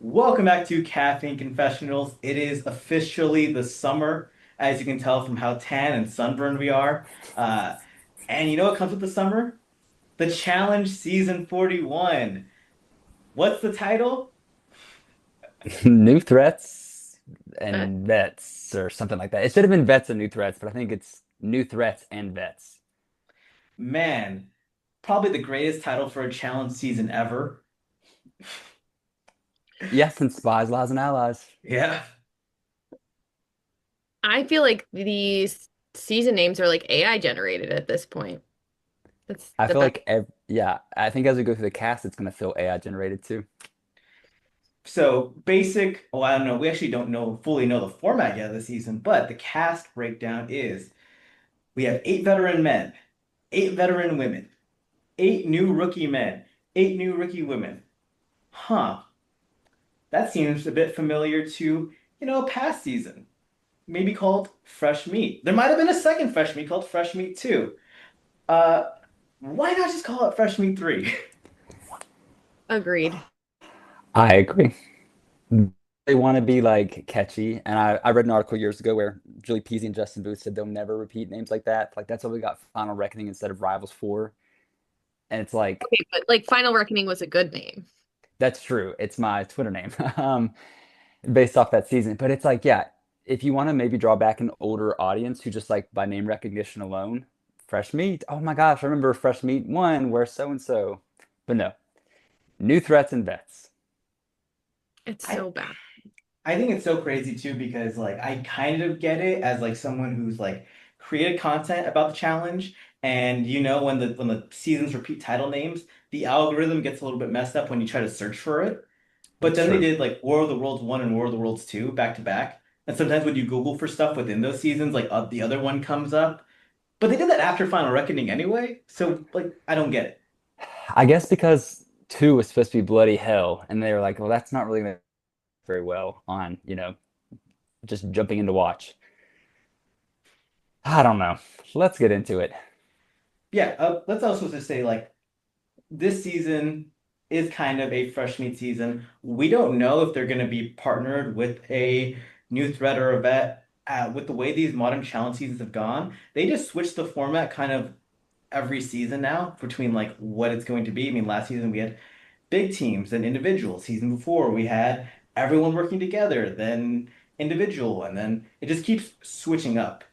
Welcome back to Caffeine Confessionals. It is officially the summer, as you can tell from how tan and sunburned we are. Uh, and you know what comes with the summer? The Challenge Season 41. What's the title? New threats Uh, and vets or something like that. It should have been vets and new threats, but I think it's new threats and vets. Man, probably the greatest title for a challenge season ever. Yes, and spies, lies, and allies. Yeah. I feel like these season names are like AI generated at this point. That's I the feel best. like yeah, I think as we go through the cast, it's gonna feel AI generated too. So basic, oh, I don't know. We actually don't know fully know the format yet of the season, but the cast breakdown is we have eight veteran men, eight veteran women, eight new rookie men, eight new rookie women. Huh. That seems a bit familiar to, a past season. Maybe called Fresh Meat. There might have been a second Fresh Meat called Fresh Meat 2. Uh, why not just call it Fresh Meat 3? Agreed. I agree. They want to be like catchy, and I read an article years ago where Julie Peasy and Justin Booth said they'll never repeat names like that. Like that's why we got Final Reckoning instead of Rivals 4. And it's like Okay, but like Final Reckoning was a good name. that's true. It's my Twitter name. Based off that season. But it's like, yeah, if you want to maybe draw back an older audience who just like by name recognition alone, Fresh Meat. Oh my gosh, I remember Fresh Meat 1 where so and so. But no, new threats and vets. It's I so bad. I think it's so crazy too because like I kind of get it as like someone who's like created content about the challenge, and when the seasons repeat title names, the algorithm gets a little bit messed up when you try to search for it. But That's then they true. did like War of the Worlds 1 and War of the Worlds 2 back to back. And sometimes when you Google for stuff within those seasons, like the other one comes up. But they did that after Final Reckoning anyway. So like I don't get it. I guess because 2 was supposed to be bloody hell, and they were like, well, that's not really going to very well on, just jumping in to watch. I don't know. Let's get into it. Yeah, let's also just say like this season is kind of a fresh meat season. We don't know if they're going to be partnered with a new threat or a vet. With the way these modern challenge seasons have gone, they just switched the format kind of every season now between like what it's going to be. I mean, last season we had big teams and individual. Season before we had everyone working together, then individual, and then it just keeps switching up.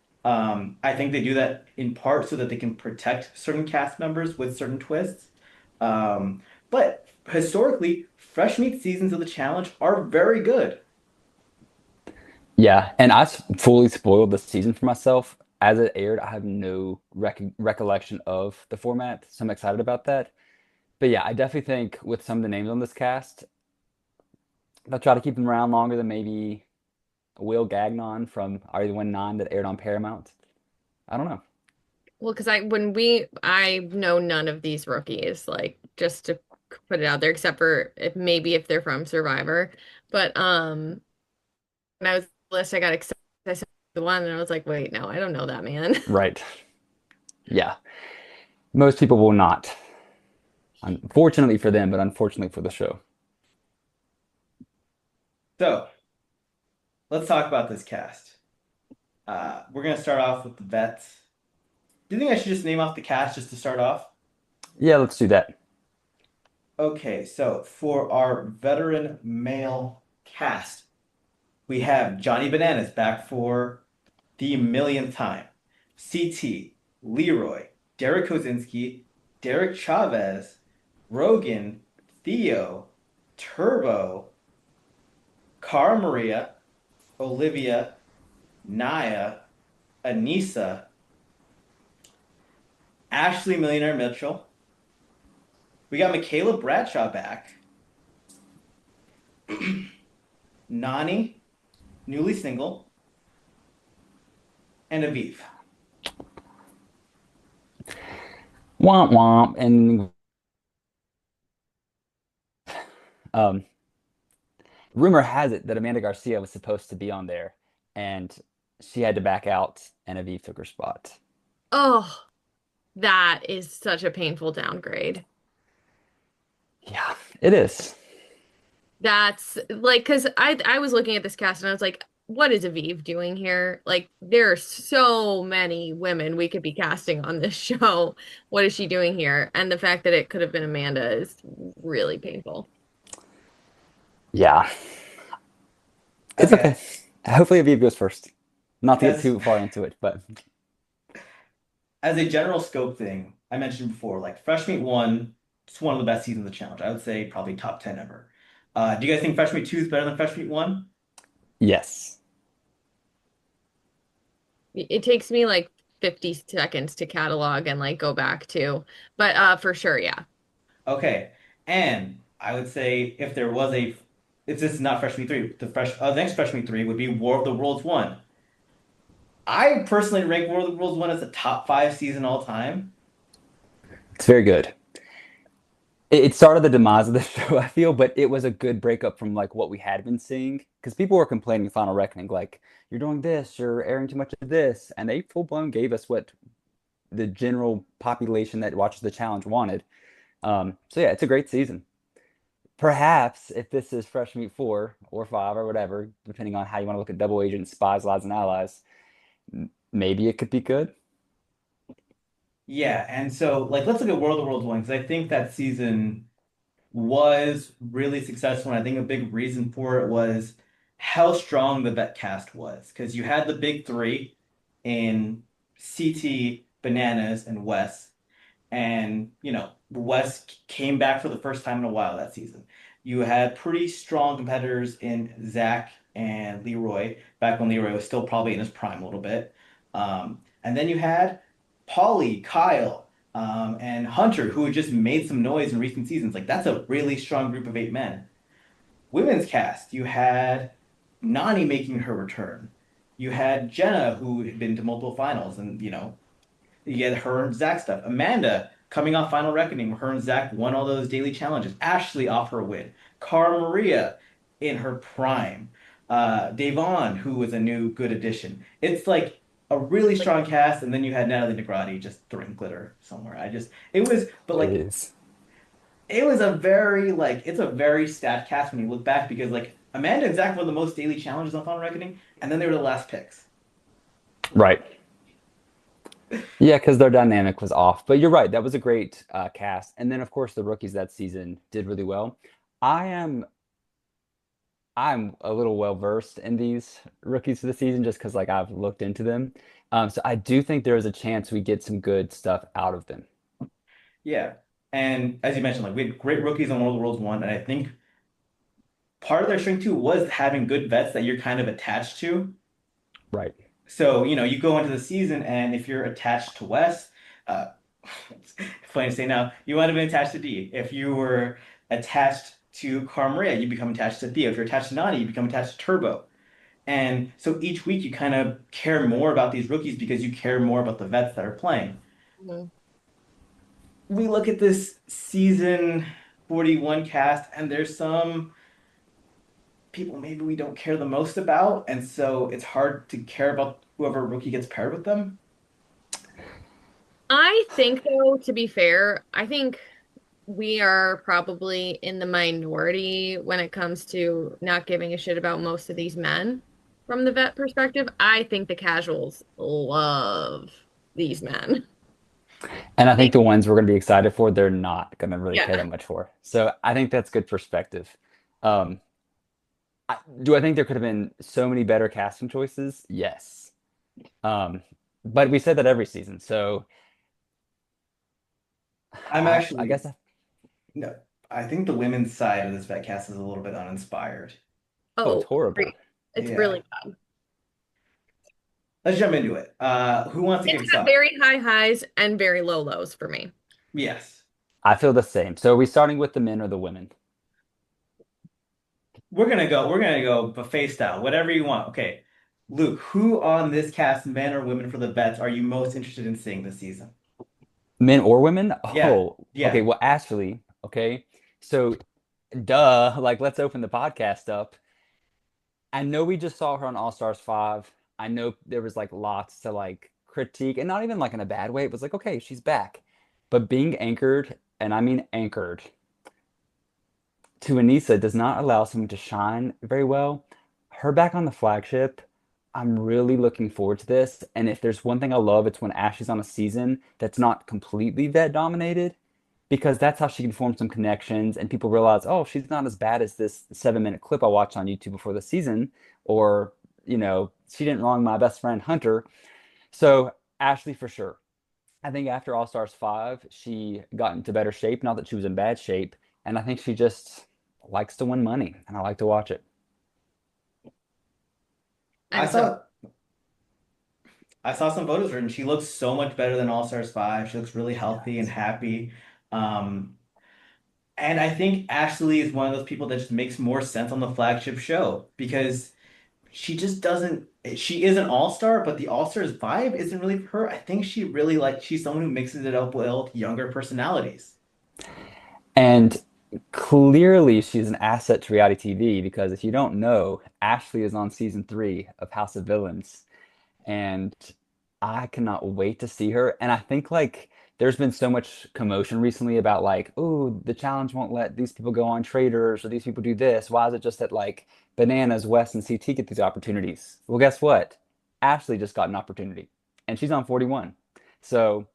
I think they do that in part so that they can protect certain cast members with certain twists. But historically, fresh meat seasons of the challenge are very good. Yeah, and fully spoiled the season for myself. As it aired, I have no recollection of the format, so I'm excited about that. But yeah, I definitely think with some of the names on this cast, they'll try to keep them around longer than maybe Will Gagnon from Are You the One 9 that aired on Paramount. I don't know. Well, because I know none of these rookies, like just to put it out there, except for if they're from Survivor. But when I was on the list, I got excited. I saw the one and I was like, wait, no, I don't know that man. Right. Yeah. Most people will not. Unfortunately for them, but unfortunately for the show. So let's talk about this cast. We're gonna start off with the vets. Do you think I should just name off the cast just to start off? Yeah, let's do that. Okay, so for our veteran male cast, we have Johnny Bananas back for the millionth time. CT, Leroy, Derek Kozinski, Derek Chavez, Rogan, Theo, Turbo, Cara Maria, Olivia, Nia, Aneesa, Ashley Millionaire Mitchell. We got Michaela Bradshaw back. Nany, newly single, and Aviv. Womp womp. And um, rumor has it that Amanda Garcia was supposed to be on there, and she had to back out, and Aviv took her spot. Oh, that is such a painful downgrade. Yeah, it is. That's like, because I was looking at this cast and I was like, what is Aviv doing here? Like, there are so many women we could be casting on this show. What is she doing here? And the fact that it could have been Amanda is really painful. Yeah, it's okay. Okay. Hopefully, Aviv goes first. Not to get As too far into it, but as a general scope thing, I mentioned before, like Fresh Meat 1, it's one of the best seasons of the challenge. I would say probably top 10 ever. Do you guys think Fresh Meat 2 is better than Fresh Meat 1? yes. It takes me like 50 seconds to catalog and like go back to, but for sure, yeah. Okay. And I would say if this is not Fresh Meat 3, the next Fresh Meat 3 would be War of the Worlds 1. I personally rank War of the Worlds 1 as a top 5 season all time. It's very good. It started the demise of the show, I feel, but it was a good breakup from like what we had been seeing. Because people were complaining in Final Reckoning, like, you're doing this, you're airing too much of this. And they full blown gave us what the general population that watches the challenge wanted. So yeah, it's a great season. Perhaps if this is Fresh Meat 4 or 5 or whatever, depending on how you want to look at double agents, spies, lies, and allies, maybe it could be good. Yeah, and so like let's look at War of the Worlds 1 because I think that season was really successful. And I think a big reason for it was how strong the vet cast was. Because you had the big three in CT, Bananas, and Wes. And, Wes came back for the first time in a while that season. You had pretty strong competitors in Zach and Leroy, back when Leroy was still probably in his prime a little bit. And then you had Paulie, Kyle, and Hunter, who had just made some noise in recent seasons. Like, that's a really strong group of 8 men. Women's cast, you had Nany making her return. You had Jenna, who had been to multiple finals, and, you had her and Zach stuff. Amanda coming off Final Reckoning, her and Zach won all those daily challenges. Ashley off her win. Cara Maria in her prime. Davon, who was a new good addition. It's like a really strong cast, and then you had Natalie Negrati just throwing glitter somewhere. But It like, is. it was a very, like, it's a very stat cast when you look back because, like, Amanda and Zach won the most daily challenges on Final Reckoning, and then they were the last picks. Right. Yeah, because their dynamic was off. But you're right. That was a great cast. And then, of course, the rookies that season did really well. I am I'm a little well versed in these rookies for the season just because like I've looked into them. So I do think there is a chance we get some good stuff out of them. Yeah. And as you mentioned, like we had great rookies on World of the Worlds 1, and I think part of their strength too was having good vets that you're kind of attached to. Right. So, you go into the season and if you're attached to Wes, uh it's funny to say now, you might have been attached to D. If you were attached to Carmaria, you become attached to Theo. If you're attached to Nani, you become attached to Turbo. And so each week you kind of care more about these rookies because you care more about the vets that are playing. Mhm. We look at this season 41 cast, and there's some people maybe we don't care the most about, and so it's hard to care about whoever rookie gets paired with them. I think, though, to be fair, I think we are probably in the minority when it comes to not giving a shit about most of these men from the vet perspective. I think the casuals love these men. And I think They, the ones we're going to be excited for, they're not going to really care yeah. that much for. So I think that's good perspective. Um, do I think there could have been so many better casting choices? Yes. Um, but we said that every season. So I'm I actually guess no, I think the women's side of this vet cast is a little bit uninspired. oh, it's Oh, horrible. great. It's Yeah. really bad. Let's jump into it. Who wants to It's kick us got off? very high highs and very low lows for me. Yes. I feel the same. So are we starting with the men or the women? We're gonna go buffet style, whatever you want. Okay. Luke, who on this cast, men or women for the vets, are you most interested in seeing this season? Men or women? Yeah. Oh, okay. Yeah. Well, Ashley, okay. So, duh, like let's open the podcast up. I know we just saw her on All Stars 5. I know there was like lots to like critique and not even like in a bad way. It was like, okay, she's back. But being anchored, and I mean anchored to Aneesa does not allow someone to shine very well. Her back on the flagship, I'm really looking forward to this. And if there's one thing I love, it's when Ashley's on a season that's not completely vet dominated, because that's how she can form some connections and people realize, oh, she's not as bad as this 7 minute clip I watched on YouTube before the season, or, she didn't wrong my best friend Hunter. So Ashley for sure. I think after All Stars 5, she got into better shape. Not that she was in bad shape. And I think she just likes to win money, and I like to watch it. I I'm so saw I saw some photos of her and she looks so much better than All Stars 5. She looks really healthy and happy. Um, and I think Ashley is one of those people that just makes more sense on the flagship show because she just doesn't she is an all-star, but the all-stars vibe isn't really for her. I think she really like she's someone who mixes it up with younger personalities. And clearly, she's an asset to reality TV because if you don't know, Ashley is on season 3 of House of Villains. And I cannot wait to see her. And I think like there's been so much commotion recently about like, oh, the challenge won't let these people go on traders or these people do this. Why is it just that like Bananas, West, and CT get these opportunities? Well, guess what? Ashley just got an opportunity and she's on 41. So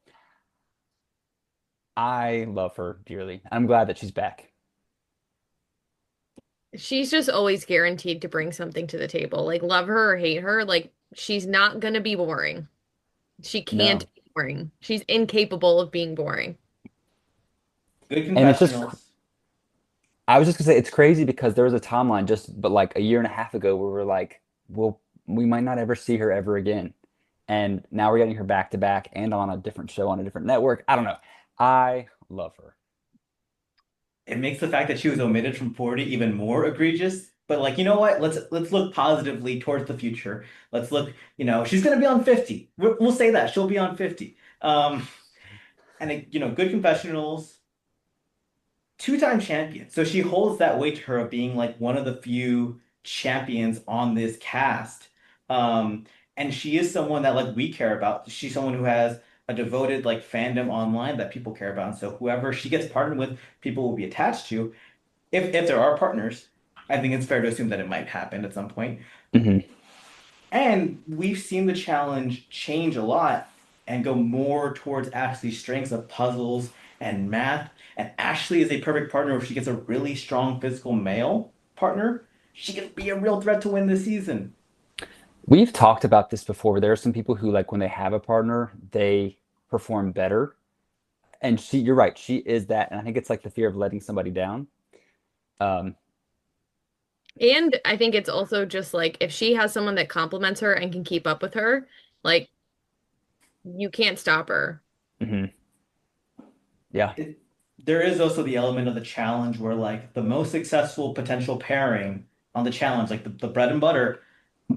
I love her dearly. I'm glad that she's back. she's just always guaranteed to bring something to the table. Like love her or hate her, like she's not gonna be boring. She can't No. be boring. She's incapable of being boring. Good And it's just confessionals. I was just gonna say it's crazy because there was a timeline just but like a year and a half ago where we're like, well, we might not ever see her ever again. And now we're getting her back to back and on a different show on a different network. I don't know. I love her. It makes the fact that she was omitted from 40 even more egregious. But like, you know what? Let's look positively towards the future. Let's look, she's gonna be on 50. We'll say that. She'll be on 50. And good confessionals, two-time champion. So she holds that weight to her of being like one of the few champions on this cast. And she is someone that like we care about. She's someone who has a devoted like fandom online that people care about. And so whoever she gets partnered with, people will be attached to. If there are partners, I think it's fair to assume that it might happen at some point. Hmm. And we've seen the challenge change a lot and go more towards Ashley's strengths of puzzles and math. And Ashley is a perfect partner if she gets a really strong physical male partner. She can be a real threat to win this season. We've talked about this before. There are some people who like when they have a partner, they perform better. And you're right, she is that. And I think it's like the fear of letting somebody down. Um, And I think it's also just like if she has someone that compliments her and can keep up with her, like you can't stop her. mhm. Yeah. It, there is also the element of the challenge where like the most successful potential pairing on the challenge, like the bread and butter,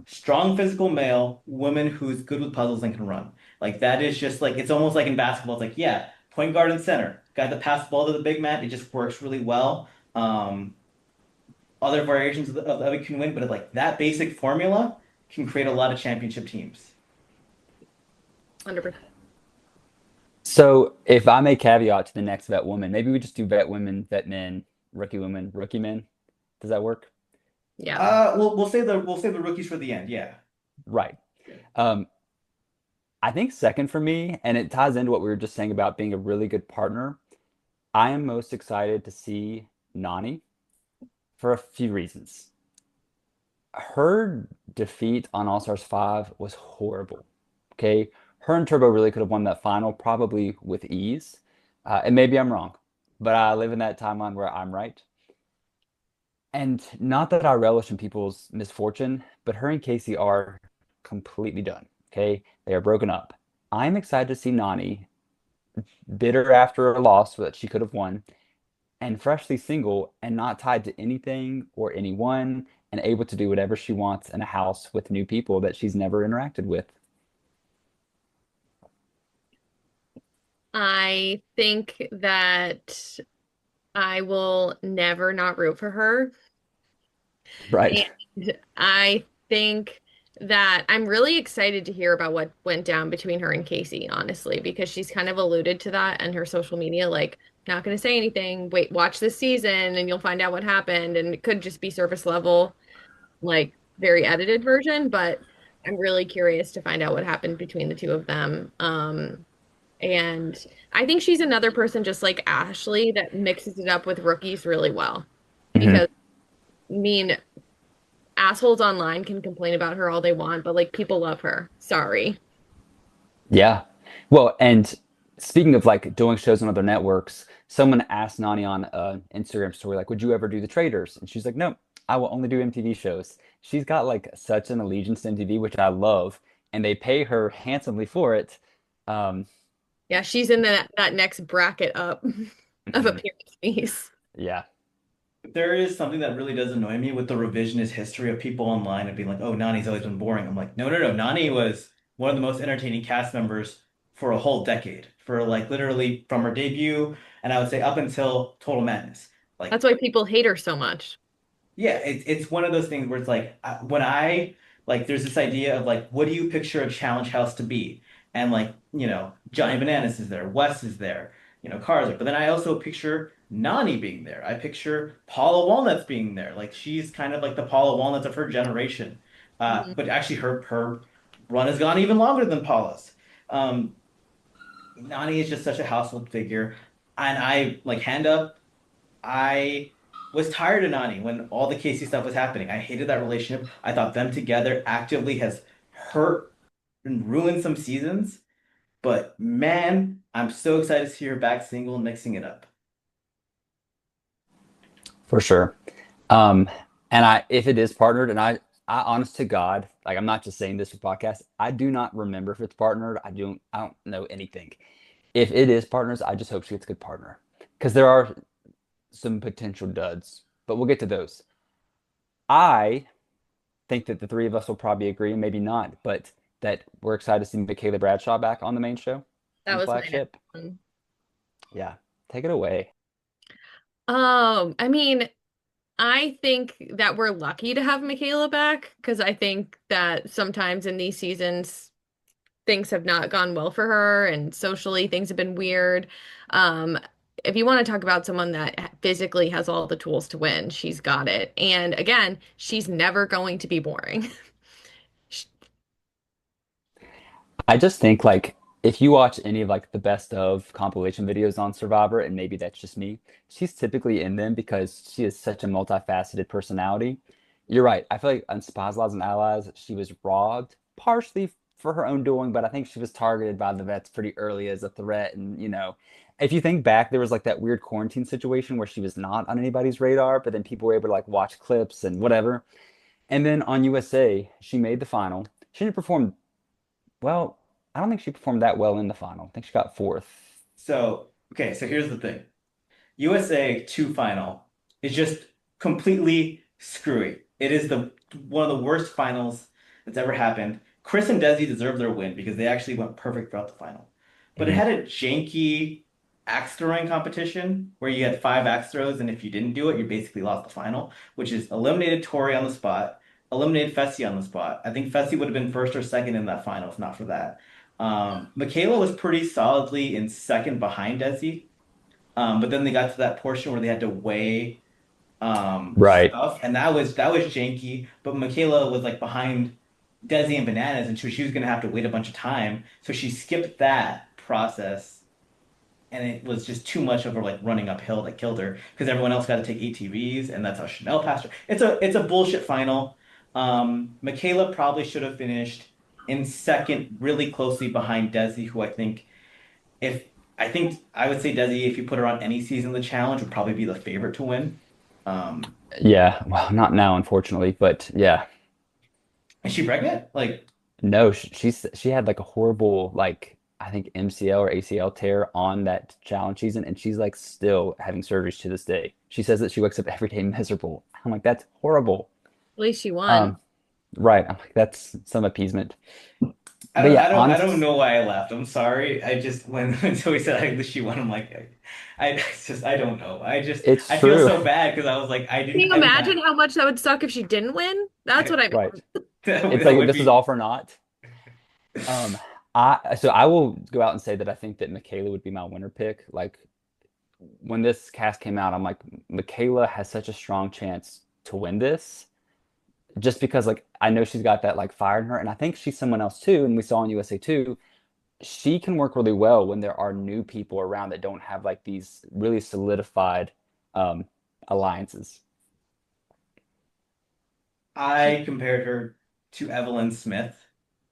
strong physical male, woman who's good with puzzles and can run. Like that is just like it's almost like in basketball. It's like, yeah, point guard and center. Guy that pass the ball to the big man, it just works really well. Other variations of it can win, but like that basic formula can create a lot of championship teams. 100%. So if I may caveat to the next vet woman, maybe we just do vet women, vet men, rookie women, rookie men. Does that work? Yeah. We'll save the rookies for the end. Yeah. Right. Um, I think second for me, and it ties into what we were just saying about being a really good partner. I am most excited to see Nany for a few reasons. Her defeat on All Stars 5 was horrible. Okay. Her and Turbo really could have won that final, probably with ease. And maybe I'm wrong, but I live in that timeline where I'm right. And not that I relish in people's misfortune, but her and Casey are completely done. Okay. They are broken up. I'm excited to see Nany bitter after a loss that she could have won and freshly single and not tied to anything or anyone and able to do whatever she wants in a house with new people that she's never interacted with. I think that I will never not root for her. Right. And I think that I'm really excited to hear about what went down between her and Casey, honestly, because she's kind of alluded to that in her social media. Like, not going to say anything. Wait, watch this season and you'll find out what happened. And it could just be surface level, like very edited version, but I'm really curious to find out what happened between the two of them. And I think she's another person just like Ashley that mixes it up with rookies really well. Hmm. Because I mean, assholes online can complain about her all they want, but like people love her. Sorry. Yeah. Well, and speaking of like doing shows on other networks, someone asked Nany on an Instagram story, like, would you ever do The Traders? And she's like, no, I will only do MTV shows. She's got like such an allegiance to MTV, which I love, and they pay her handsomely for it. Um, Yeah, she's in that next bracket up of mhm. appearance fees. Yeah, There is something that really does annoy me with the revisionist history of people online and being like, "Oh, Nani's always been boring." I'm like, "No, no, no. Nani was one of the most entertaining cast members for a whole decade, for like literally from her debut, and I would say up until Total Madness. Like That's why people hate her so much. yeah, it's one of those things where it's like when I like there's this idea of like what do you picture a challenge house to be? And like, Johnny Bananas is there, Wes is there, Cars there. But then I also picture Nani being there. I picture Paula Walnuts being there. Like she's kind of like the Paula Walnuts of her generation. Mhm. But actually her run has gone even longer than Paula's. Um, Nani is just such a household figure. And I like hand up. I was tired of Nani when all the Casey stuff was happening. I hated that relationship. I thought them together actively has hurt and ruined some seasons. But man, I'm so excited to see her back single and mixing it up. for sure. Um, and if it is partnered, and I honest to God, like I'm not just saying this for podcast, I do not remember if it's partnered. I don't know anything. If it is partners, I just hope she gets a good partner because there are some potential duds, but we'll get to those. I think that the three of us will probably agree, and maybe not, but that we're excited to see Michaela Bradshaw back on the main show That on was my next Flagship. one. Yeah, take it away. I mean, I think that we're lucky to have Michaela back because I think that sometimes in these seasons things have not gone well for her and socially things have been weird. Um, if you want to talk about someone that physically has all the tools to win, she's got it. And again, she's never going to be boring. I just think like if you watch any of like the best of compilation videos on Survivor, and maybe that's just me, she's typically in them because she is such a multifaceted personality. You're right. I feel like on Spies, Lies, and Allies, she was robbed partially for her own doing, but I think she was targeted by the vets pretty early as a threat. And if you think back, there was like that weird quarantine situation where she was not on anybody's radar, but then people were able to like watch clips and whatever. And then on USA, she made the final. She didn't perform well, I don't think she performed that well in the final. I think she got fourth. So, okay, so here's the thing. USA 2 final is just completely screwy. It is the one of the worst finals that's ever happened. Chris and Desi deserve their win because they actually went perfect throughout the final. But it Mhm. had a janky axe throwing competition where you had five axe throws, and if you didn't do it, you basically lost the final, which is eliminated Tori on the spot, eliminated Fessy on the spot. I think Fessy would have been first or second in that final if not for that. Michaela was pretty solidly in second behind Desi. But then they got to that portion where they had to weigh Right. stuff, and that was janky. But Michaela was like behind Desi and Bananas, and she was gonna have to wait a bunch of time, so she skipped that process, and it was just too much of her like running uphill that killed her because everyone else got to take ATVs, and that's how Chanel passed her. It's a bullshit final. Michaela probably should have finished in second, really closely behind Desi, who if I think I would say Desi, if you put her on any season of the challenge, would probably be the favorite to win. Um, Yeah. Well, not now, unfortunately, but yeah. is she pregnant? Like, No, she had like a horrible like I think MCL or ACL tear on that challenge season, and she's like still having surgeries to this day. She says that she wakes up every day miserable. I'm like, that's horrible. At least she won. Um, right. I'm like, that's some appeasement. I But don't, yeah, I don't, I don't honest, know why I laughed. I'm sorry. I just when Zoe said I wish she won, I'm like, it's just I don't know. it's I feel true. so bad because I was like, Can you I did not. imagine how much that would suck if she didn't win? That's what I mean. Right. It's That like would this is be. all for naught. Um, I will go out and say that I think that Michaela would be my winner pick. Like when this cast came out, I'm like, Michaela has such a strong chance to win this, just because like I know she's got that like fire in her, and I think she's someone else too. And we saw in USA too, she can work really well when there are new people around that don't have like these really solidified um, alliances. She I compared her to Evelyn Smith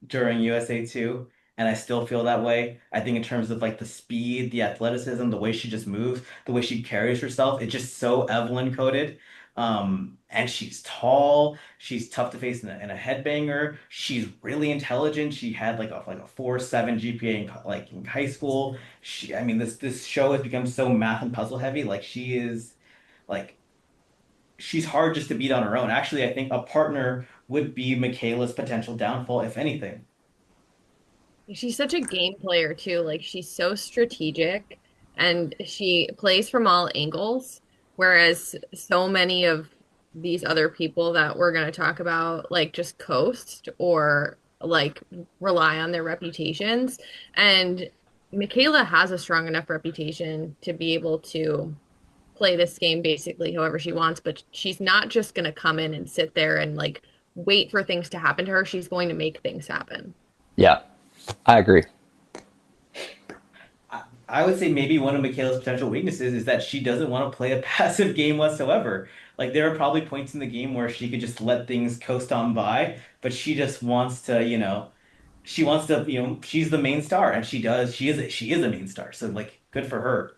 during USA 2, and I still feel that way. I think in terms of like the speed, the athleticism, the way she just moves, the way she carries herself, it's just so Evelyn coded. And she's tall, she's tough to face in a headbanger. She's really intelligent. She had like a 4.7 GPA like in high school. I mean, this show has become so math and puzzle heavy. Like she is like she's hard just to beat on her own. Actually, I think a partner would be Michaela's potential downfall, if anything. She's such a game player too. Like she's so strategic and she plays from all angles, whereas so many of these other people that we're going to talk about like just coast or like rely on their reputations. And Michaela has a strong enough reputation to be able to play this game basically however she wants, but she's not just going to come in and sit there and like wait for things to happen to her. She's going to make things happen. Yeah, I agree. I would say maybe one of Michaela's potential weaknesses is that she doesn't want to play a passive game whatsoever. Like there are probably points in the game where she could just let things coast on by, but she just wants to, she wants to, she's the main star and she does. She is a main star. So like good for her.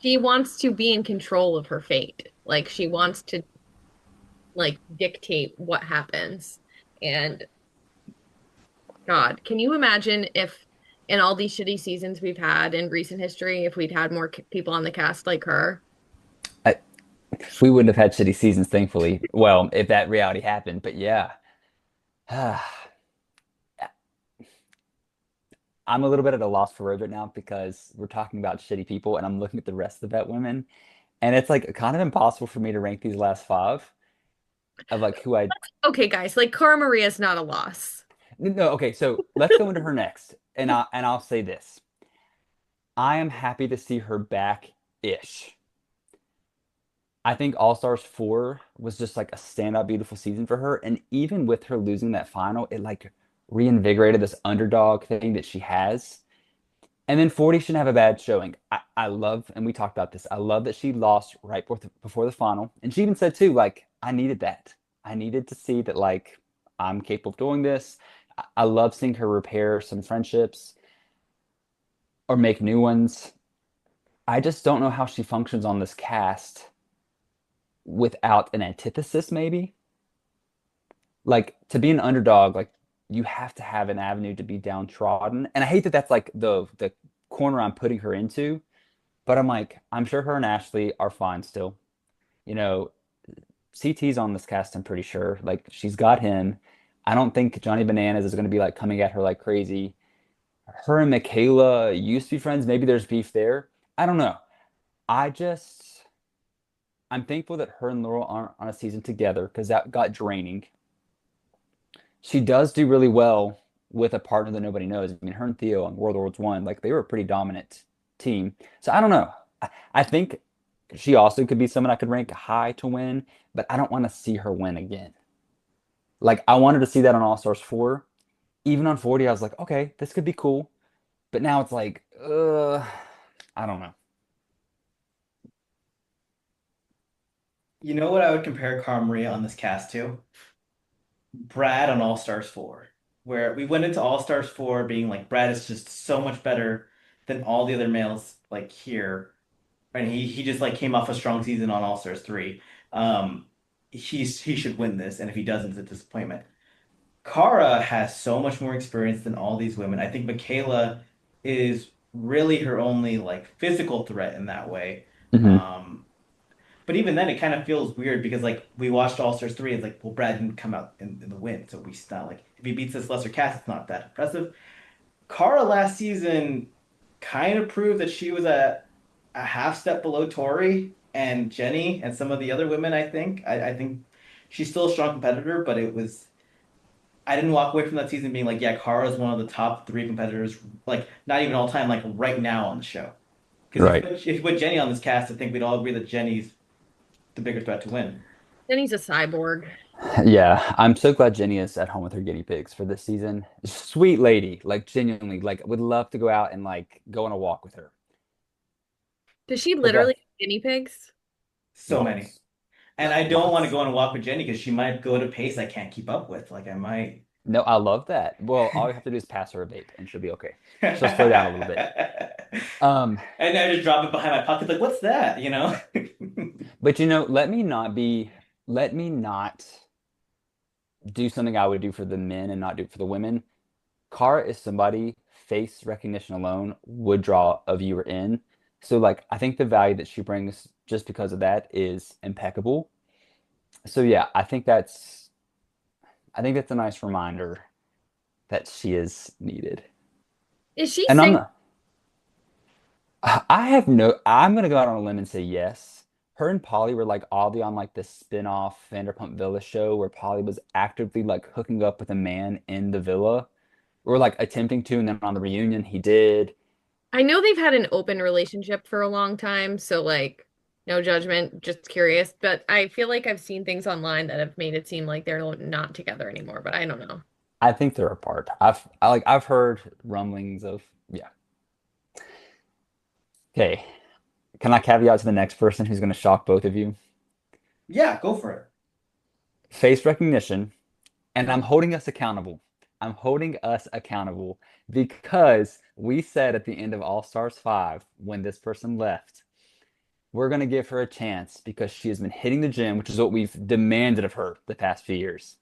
She wants to be in control of her fate. Like she wants to like dictate what happens. And God, can you imagine if in all these shitty seasons we've had in recent history, if we'd had more people on the cast like her? I, we wouldn't have had shitty seasons, thankfully. Well, if that reality happened, but yeah. I'm a little bit at a loss for words right now because we're talking about shitty people and I'm looking at the rest of that women. And it's like kind of impossible for me to rank these last five of like who I Okay, guys, like Cara Maria's not a loss. no, okay, so let's go into her next. And I'll say this. I am happy to see her back-ish. I think All Stars 4 was just like a standout beautiful season for her. And even with her losing that final, it like reinvigorated this underdog thing that she has. And then 40 shouldn't have a bad showing. I love, and we talked about this, I love that she lost right before the final. And she even said too, like, I needed that. I needed to see that, like, I'm capable of doing this. I love seeing her repair some friendships or make new ones. I just don't know how she functions on this cast without an antithesis, maybe. Like, to be an underdog, like, you have to have an avenue to be downtrodden. And I hate that that's like the corner I'm putting her into. But I'm like, I'm sure her and Ashley are fine still. You know, CT's on this cast, I'm pretty sure. Like, she's got him. I don't think Johnny Bananas is going to be like coming at her like crazy. Her and Michaela used to be friends. Maybe there's beef there. I don't know. I just, I'm thankful that her and Laurel aren't on a season together because that got draining. She does do really well with a partner that nobody knows. I mean, her and Theo on World Wars One, like they were a pretty dominant team. So I don't know. I think she also could be someone I could rank high to win, but I don't want to see her win again. Like I wanted to see that on All Stars 4. Even on 40, I was like, okay, this could be cool. But now it's like, I don't know. You know what I would compare Cara Maria on this cast to? Brad on All Stars 4, where we went into All Stars 4 being like Brad is just so much better than all the other males like here. And he just like came off a strong season on All Stars 3. Um he should win this, and if he doesn't, it's a disappointment. Cara has so much more experience than all these women. I think Michaela is really her only like physical threat in that way. Hmm. Um but even then, it kind of feels weird because like we watched All Stars 3, it's like, well, Brad didn't come out in the win, so we not like if he beats this lesser cast, it's not that impressive. Cara last season kind of proved that she was a half step below Tori and Jenny and some of the other women, I think. I think she's still a strong competitor, but it was I didn't walk away from that season being like, yeah, Cara is one of the top three competitors, like not even all time, like right now on the show. Because Right. if you put Jenny on this cast, I think we'd all agree that Jenny's the bigger threat to win. Then he's a cyborg. Yeah, I'm so glad Jenny is at home with her guinea pigs for this season. Sweet lady, like genuinely, like would love to go out and like go on a walk with her. Does she But literally that have guinea pigs? So many. lots, And I don't want to lots. go on a walk with Jenny because she might go at a pace I can't keep up with. Like I might. No, I love that. Well, all you have to do is pass her a vape and she'll be okay. She'll slow down a little bit. And Um, I just drop it behind my pocket, like, what's that? You know? but let me not do something I would do for the men and not do it for the women. Cara is somebody face recognition alone would draw a viewer in. So like I think the value that she brings just because of that is impeccable. So yeah, I think that's a nice reminder that she is needed. Is she And single? I'm gonna go out on a limb and say yes. Her and Polly were like oddly on like the spin-off Vanderpump Villa show where Polly was actively like hooking up with a man in the villa. Or like attempting to, and then on the reunion he did. I know they've had an open relationship for a long time, so like no judgment, just curious. But I feel like I've seen things online that have made it seem like they're not together anymore, but I don't know. I think they're apart. I've heard rumblings of yeah. Okay. Can I caveat to the next person who's gonna shock both of you? Yeah, go for it. Face recognition, and I'm holding us accountable. I'm holding us accountable because we said at the end of All Stars 5 when this person left, we're gonna give her a chance because she has been hitting the gym, which is what we've demanded of her the past few years.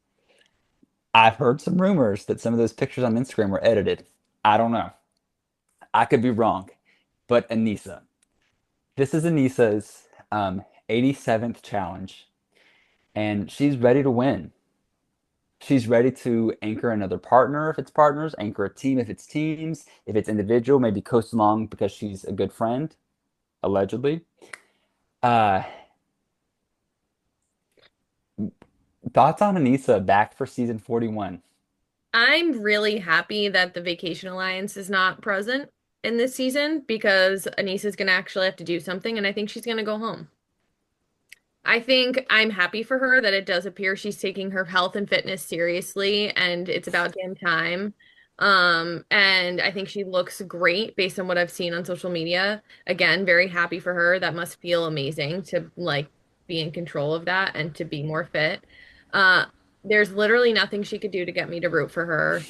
I've heard some rumors that some of those pictures on Instagram were edited. I don't know. I could be wrong. But Aneesa. This is Aneesa's 87th challenge, and she's ready to win. She's ready to anchor another partner if it's partners, anchor a team if it's teams, if it's individual, maybe coast along because she's a good friend, allegedly. Uh, Thoughts on Aneesa back for season 41? I'm really happy that the Vacation Alliance is not present in this season because Anissa's gonna actually have to do something, and I think she's gonna go home. I think I'm happy for her that it does appear she's taking her health and fitness seriously and it's about damn time. And I think she looks great based on what I've seen on social media. Again, very happy for her. That must feel amazing to like be in control of that and to be more fit. Uh, there's literally nothing she could do to get me to root for her.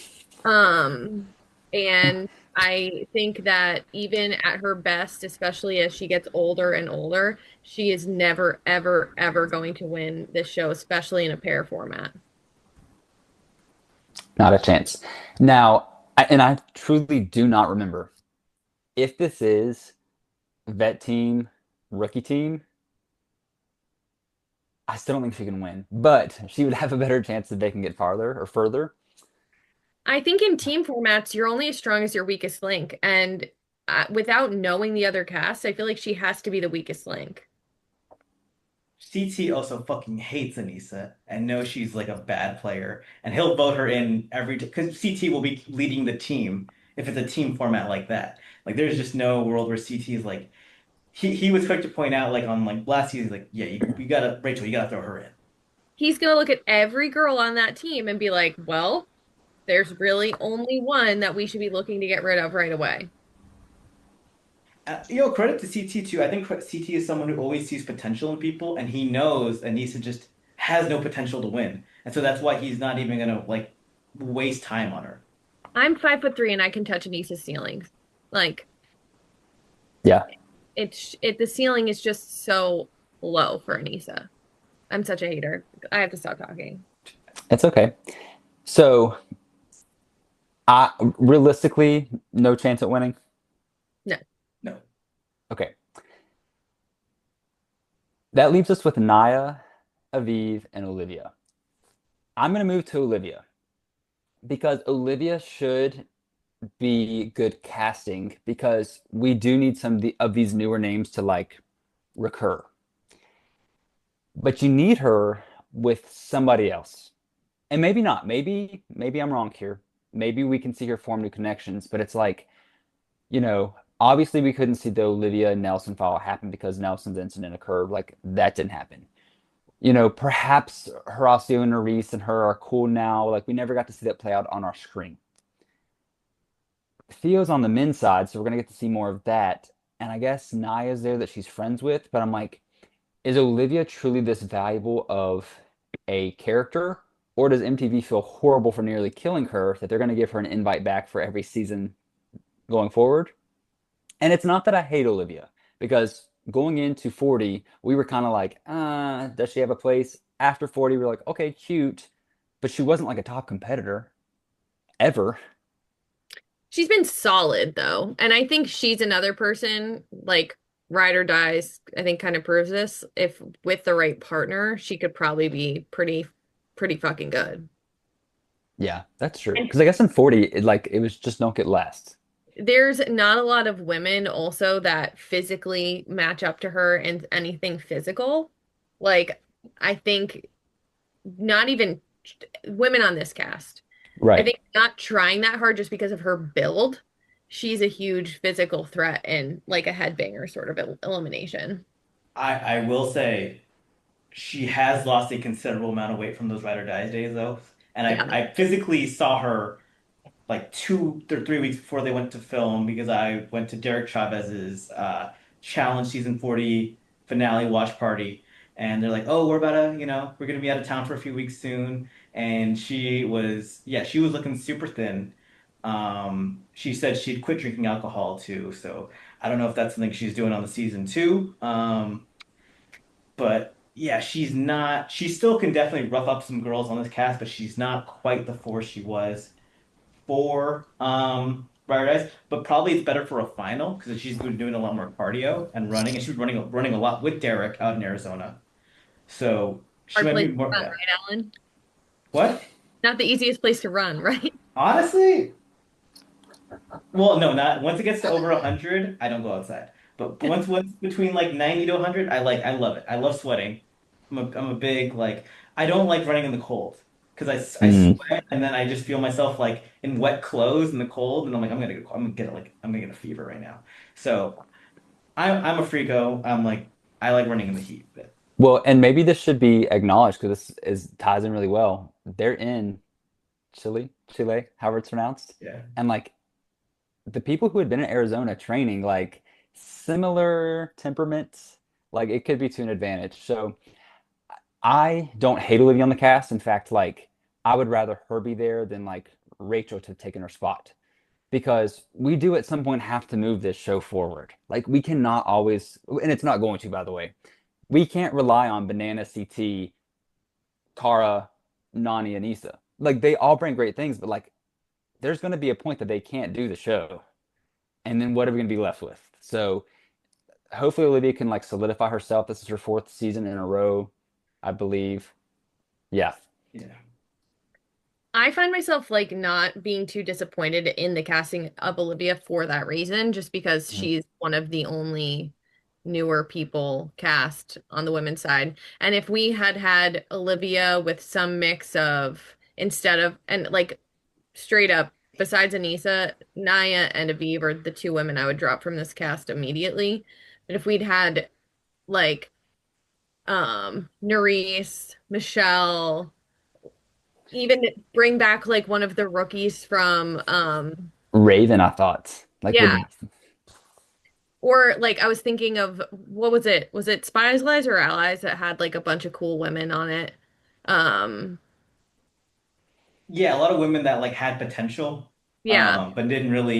And I think that even at her best, especially as she gets older and older, she is never, ever, ever going to win this show, especially in a pair format. Not a chance. Now, and I truly do not remember if this is vet team, rookie team. I still don't think she can win, but she would have a better chance that they can get farther or further. I think in team formats, you're only as strong as your weakest link. And without knowing the other cast, I feel like she has to be the weakest link. CT also fucking hates Aneesa and knows she's like a bad player, and he'll vote her in every because CT will be leading the team if it's a team format like that. Like, there's just no world where CT is like he was quick to point out like on like last season, like, yeah, you gotta Rachel, you gotta throw her in. He's going to look at every girl on that team and be like, well, there's really only one that we should be looking to get rid of right away. Credit to CT too. I think CT is someone who always sees potential in people, and he knows Aneesa just has no potential to win, and so that's why he's not even gonna like waste time on her. I'm 5'3" and I can touch Anissa's ceilings. Like Yeah, the ceiling is just so low for Anissa. I'm such a hater. I have to stop talking. it's okay. So, I realistically, no chance at winning. No. No. Okay, that leaves us with Nia, Aviv, and Olivia. I'm gonna move to Olivia because Olivia should be good casting because we do need some of these newer names to like recur. But you need her with somebody else. And maybe not. Maybe I'm wrong here. Maybe we can see her form new connections, but it's like, you know, Obviously, we couldn't see the Olivia and Nelson fall happen because Nelson's incident occurred. Like that didn't happen. Perhaps Horacio and Nerys and her are cool now. Like we never got to see that play out on our screen. Theo's on the men's side, so we're gonna get to see more of that. And I guess Naya's there that she's friends with, but I'm like, is Olivia truly this valuable of a character, or does MTV feel horrible for nearly killing her that they're gonna give her an invite back for every season going forward? And it's not that I hate Olivia, because going into 40, we were kind of like, does she have a place? After 40, we were like, okay, cute, but she wasn't like a top competitor ever. She's been solid though. And I think she's another person like Ride or Dies, I think kind of proves this. If with the right partner, she could probably be pretty fucking good. Yeah, that's true. And Because I guess in 40, it was just don't get last. there's not a lot of women also that physically match up to her in anything physical. Like I think not even women on this cast. I Right. think not trying that hard just because of her build. She's a huge physical threat and like a headbanger sort of elimination. I will say she has lost a considerable amount of weight from those ride or dies days though. And Yeah. I physically saw her like 2 or 3 weeks before they went to film because I went to Derek Chavez's Challenge Season 40 finale watch party. And they're like, oh, we're about to, we're gonna be out of town for a few weeks soon. And she was looking super thin. She said she'd quit drinking alcohol too. So I don't know if that's something she's doing on the season two. But yeah, she still can definitely rough up some girls on this cast, but she's not quite the force she was for Ride or Dice, but probably it's better for a final because she's been doing a lot more cardio and running, and she was running a lot with Derek out in Arizona. So she Hard might place be to more. run, Yeah. right, Alan? What? Not the easiest place to run, right? Honestly, well, no, not once it gets to over 100, I don't go outside. But once between like 90 to 100, I love it. I love sweating. I'm a big like I don't like running in the cold because I Mm. sweat and then I just feel myself like in wet clothes in the cold and I'm like I'm gonna get a fever right now. So I'm a freako. I'm like I like running in the heat. But Well, and maybe this should be acknowledged because this is ties in really well. They're in Chile, however it's pronounced. yeah, And like the people who had been in Arizona training, like similar temperaments, like it could be to an advantage. So I don't hate Olivia on the cast. In fact, like I would rather her be there than like Rachel to have taken her spot. Because we do at some point have to move this show forward. Like we cannot always, and it's not going to, by the way. We can't rely on Banana CT, Cara, Nany, and Aneesa. Like they all bring great things, but like there's going to be a point that they can't do the show, and then what are we going to be left with? So hopefully Olivia can like solidify herself. This is her fourth season in a row, I believe. Yeah. yeah, I find myself like not being too disappointed in the casting of Olivia for that reason, just because Mhm. she's one of the only newer people cast on the women's side. And if we had had Olivia with some mix of instead of and like straight up, besides Aneesa, Nia and Aviv are the two women I would drop from this cast immediately. But if we'd had like Nerys, Michelle, even bring back like one of the rookies from Raven, I thought like yeah, would or like I was thinking of what was it? Was it Spies, Lies, or Allies that had like a bunch of cool women on it? Um yeah. A lot of women that like had potential, yeah, but didn't really,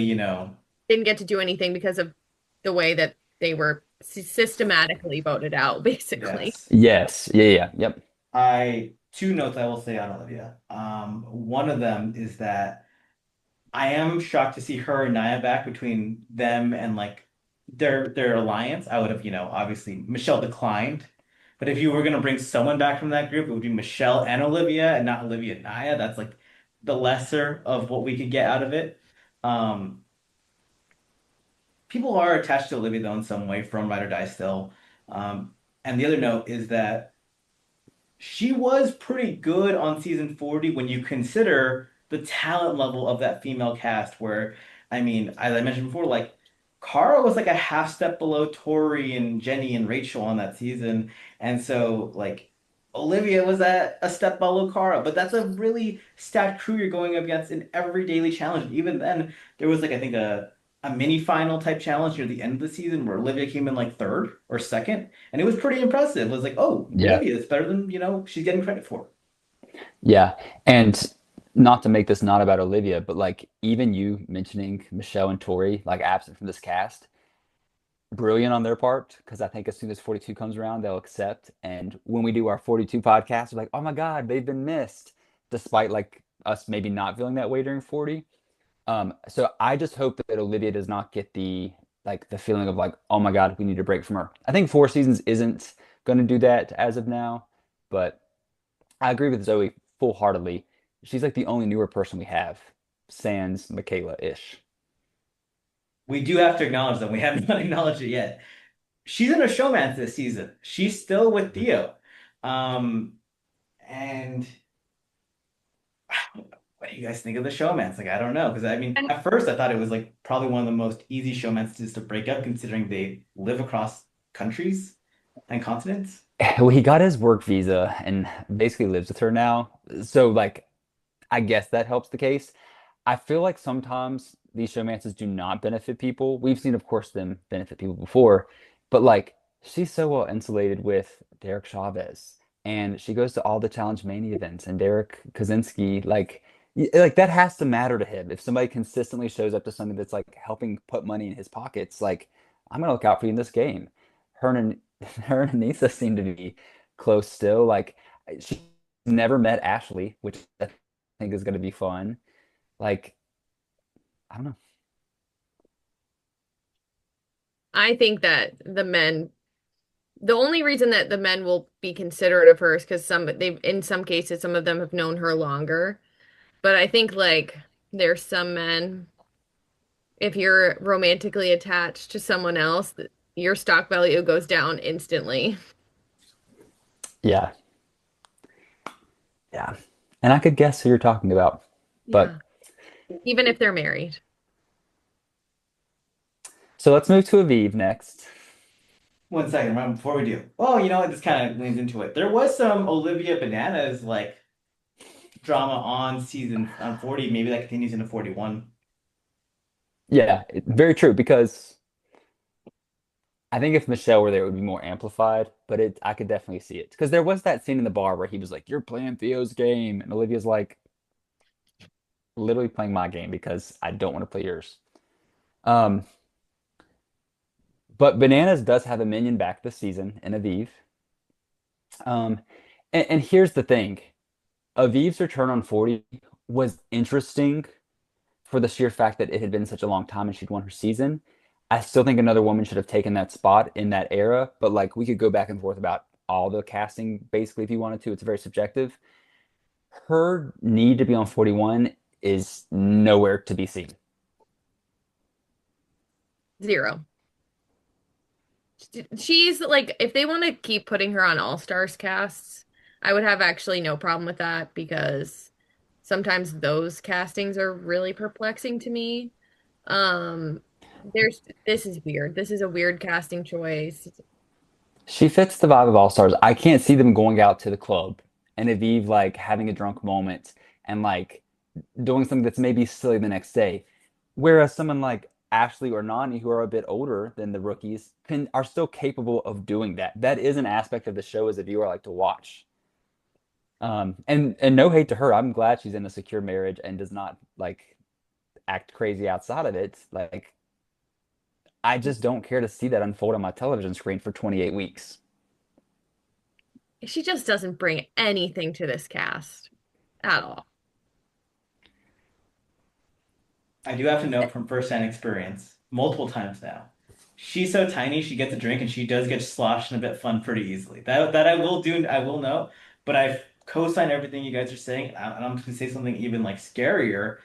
didn't get to do anything because of the way that they were systematically voted out, basically. yes. yes, yeah, yeah, yep. I two notes I will say on Olivia. One of them is that I am shocked to see her and Nia back between them and like their alliance. I would have, obviously Michelle declined. But if you were gonna bring someone back from that group, it would be Michelle and Olivia and not Olivia and Nia. That's like the lesser of what we could get out of it. Um, People are attached to Olivia though in some way from Ride or Die still. And the other note is that she was pretty good on season 40 when you consider the talent level of that female cast, where, I mean, as I mentioned before, like Cara was like a half step below Tori and Jenny and Rachel on that season. And so like Olivia was at a step below Cara, but that's a really stacked crew you're going up against in every daily challenge. Even then, there was like I think a mini final type challenge near the end of the season where Olivia came in like third or second, and it was pretty impressive. It was like, oh, Yeah. Olivia is better than, she's getting credit for. Yeah. And not to make this not about Olivia, but like even you mentioning Michelle and Tori, like absent from this cast, brilliant on their part, because I think as soon as 42 comes around, they'll accept. And when we do our 42 podcast, we're like, oh my God, they've been missed, despite like us maybe not feeling that way during 40. So I just hope that Olivia does not get the feeling of like, oh my God, we need a break from her. I think 4 seasons isn't going to do that as of now, but I agree with Zoe full-heartedly. She's like the only newer person we have, sans Michaela-ish. We do have to acknowledge them. We have not acknowledged it yet. She's in a showmance this season. She's still with Theo. Um, and what do you guys think of the showmance? Like, I don't know. Because I mean, And at first I thought it was like probably one of the most easy showmances to break up, considering they live across countries and continents. Well, he got his work visa and basically lives with her now. So like I guess that helps the case. I feel like sometimes these showmances do not benefit people. We've seen, of course, them benefit people before, but like she's so well insulated with Derek Chavez, and she goes to all the Challenge Mania events, and Derek Kaczynski, like that has to matter to him. If somebody consistently shows up to something that's like helping put money in his pockets, like I'm gonna look out for you in this game. Her and her and Aneesa seem to be close still. Like she's never met Ashley, which I think is gonna be fun. Like I don't know. I think that the only reason that the men will be considerate of her is because in some cases, some of them have known her longer. But I think like there's some men, if you're romantically attached to someone else, your stock value goes down instantly. Yeah, yeah. And I could guess who you're talking about. Yeah. But Even if they're married. so let's move to Aviv next. One second, right before we do. Well, you know what? This kind of leans into it. There was some Olivia Bananas like drama on 40. Maybe that continues into 41. Yeah, very true because I think if Michelle were there, it would be more amplified, but I could definitely see it. Because there was that scene in the bar where he was like, "You're playing Theo's game," and Olivia's like, literally playing my game because I don't want to play yours. Um, but Bananas does have a minion back this season in Aviv. Um, and here's the thing. Aviv's return on 40 was interesting for the sheer fact that it had been such a long time and she'd won her season. I still think another woman should have taken that spot in that era, but like we could go back and forth about all the casting basically if you wanted to. It's very subjective. Her need to be on 41 is nowhere to be seen. Zero. She's like, if they want to keep putting her on All Stars casts, I would have actually no problem with that because sometimes those castings are really perplexing to me. Um, this is weird. This is a weird casting choice. She fits the vibe of All Stars. I can't see them going out to the club and Aviv like having a drunk moment and like doing something that's maybe silly the next day. Whereas someone like Ashley or Nany, who are a bit older than the rookies, can are still capable of doing that. That is an aspect of the show as a viewer I like to watch. And no hate to her. I'm glad she's in a secure marriage and does not like act crazy outside of it. Like I just don't care to see that unfold on my television screen for 28 weeks. She just doesn't bring anything to this cast at all. I do have to note from first-hand experience, multiple times now. She's so tiny, she gets a drink and she does get sloshed and a bit fun pretty easily. That I will do, I will know. But I've co-signed everything you guys are saying, and I'm just gonna say something even like scarier.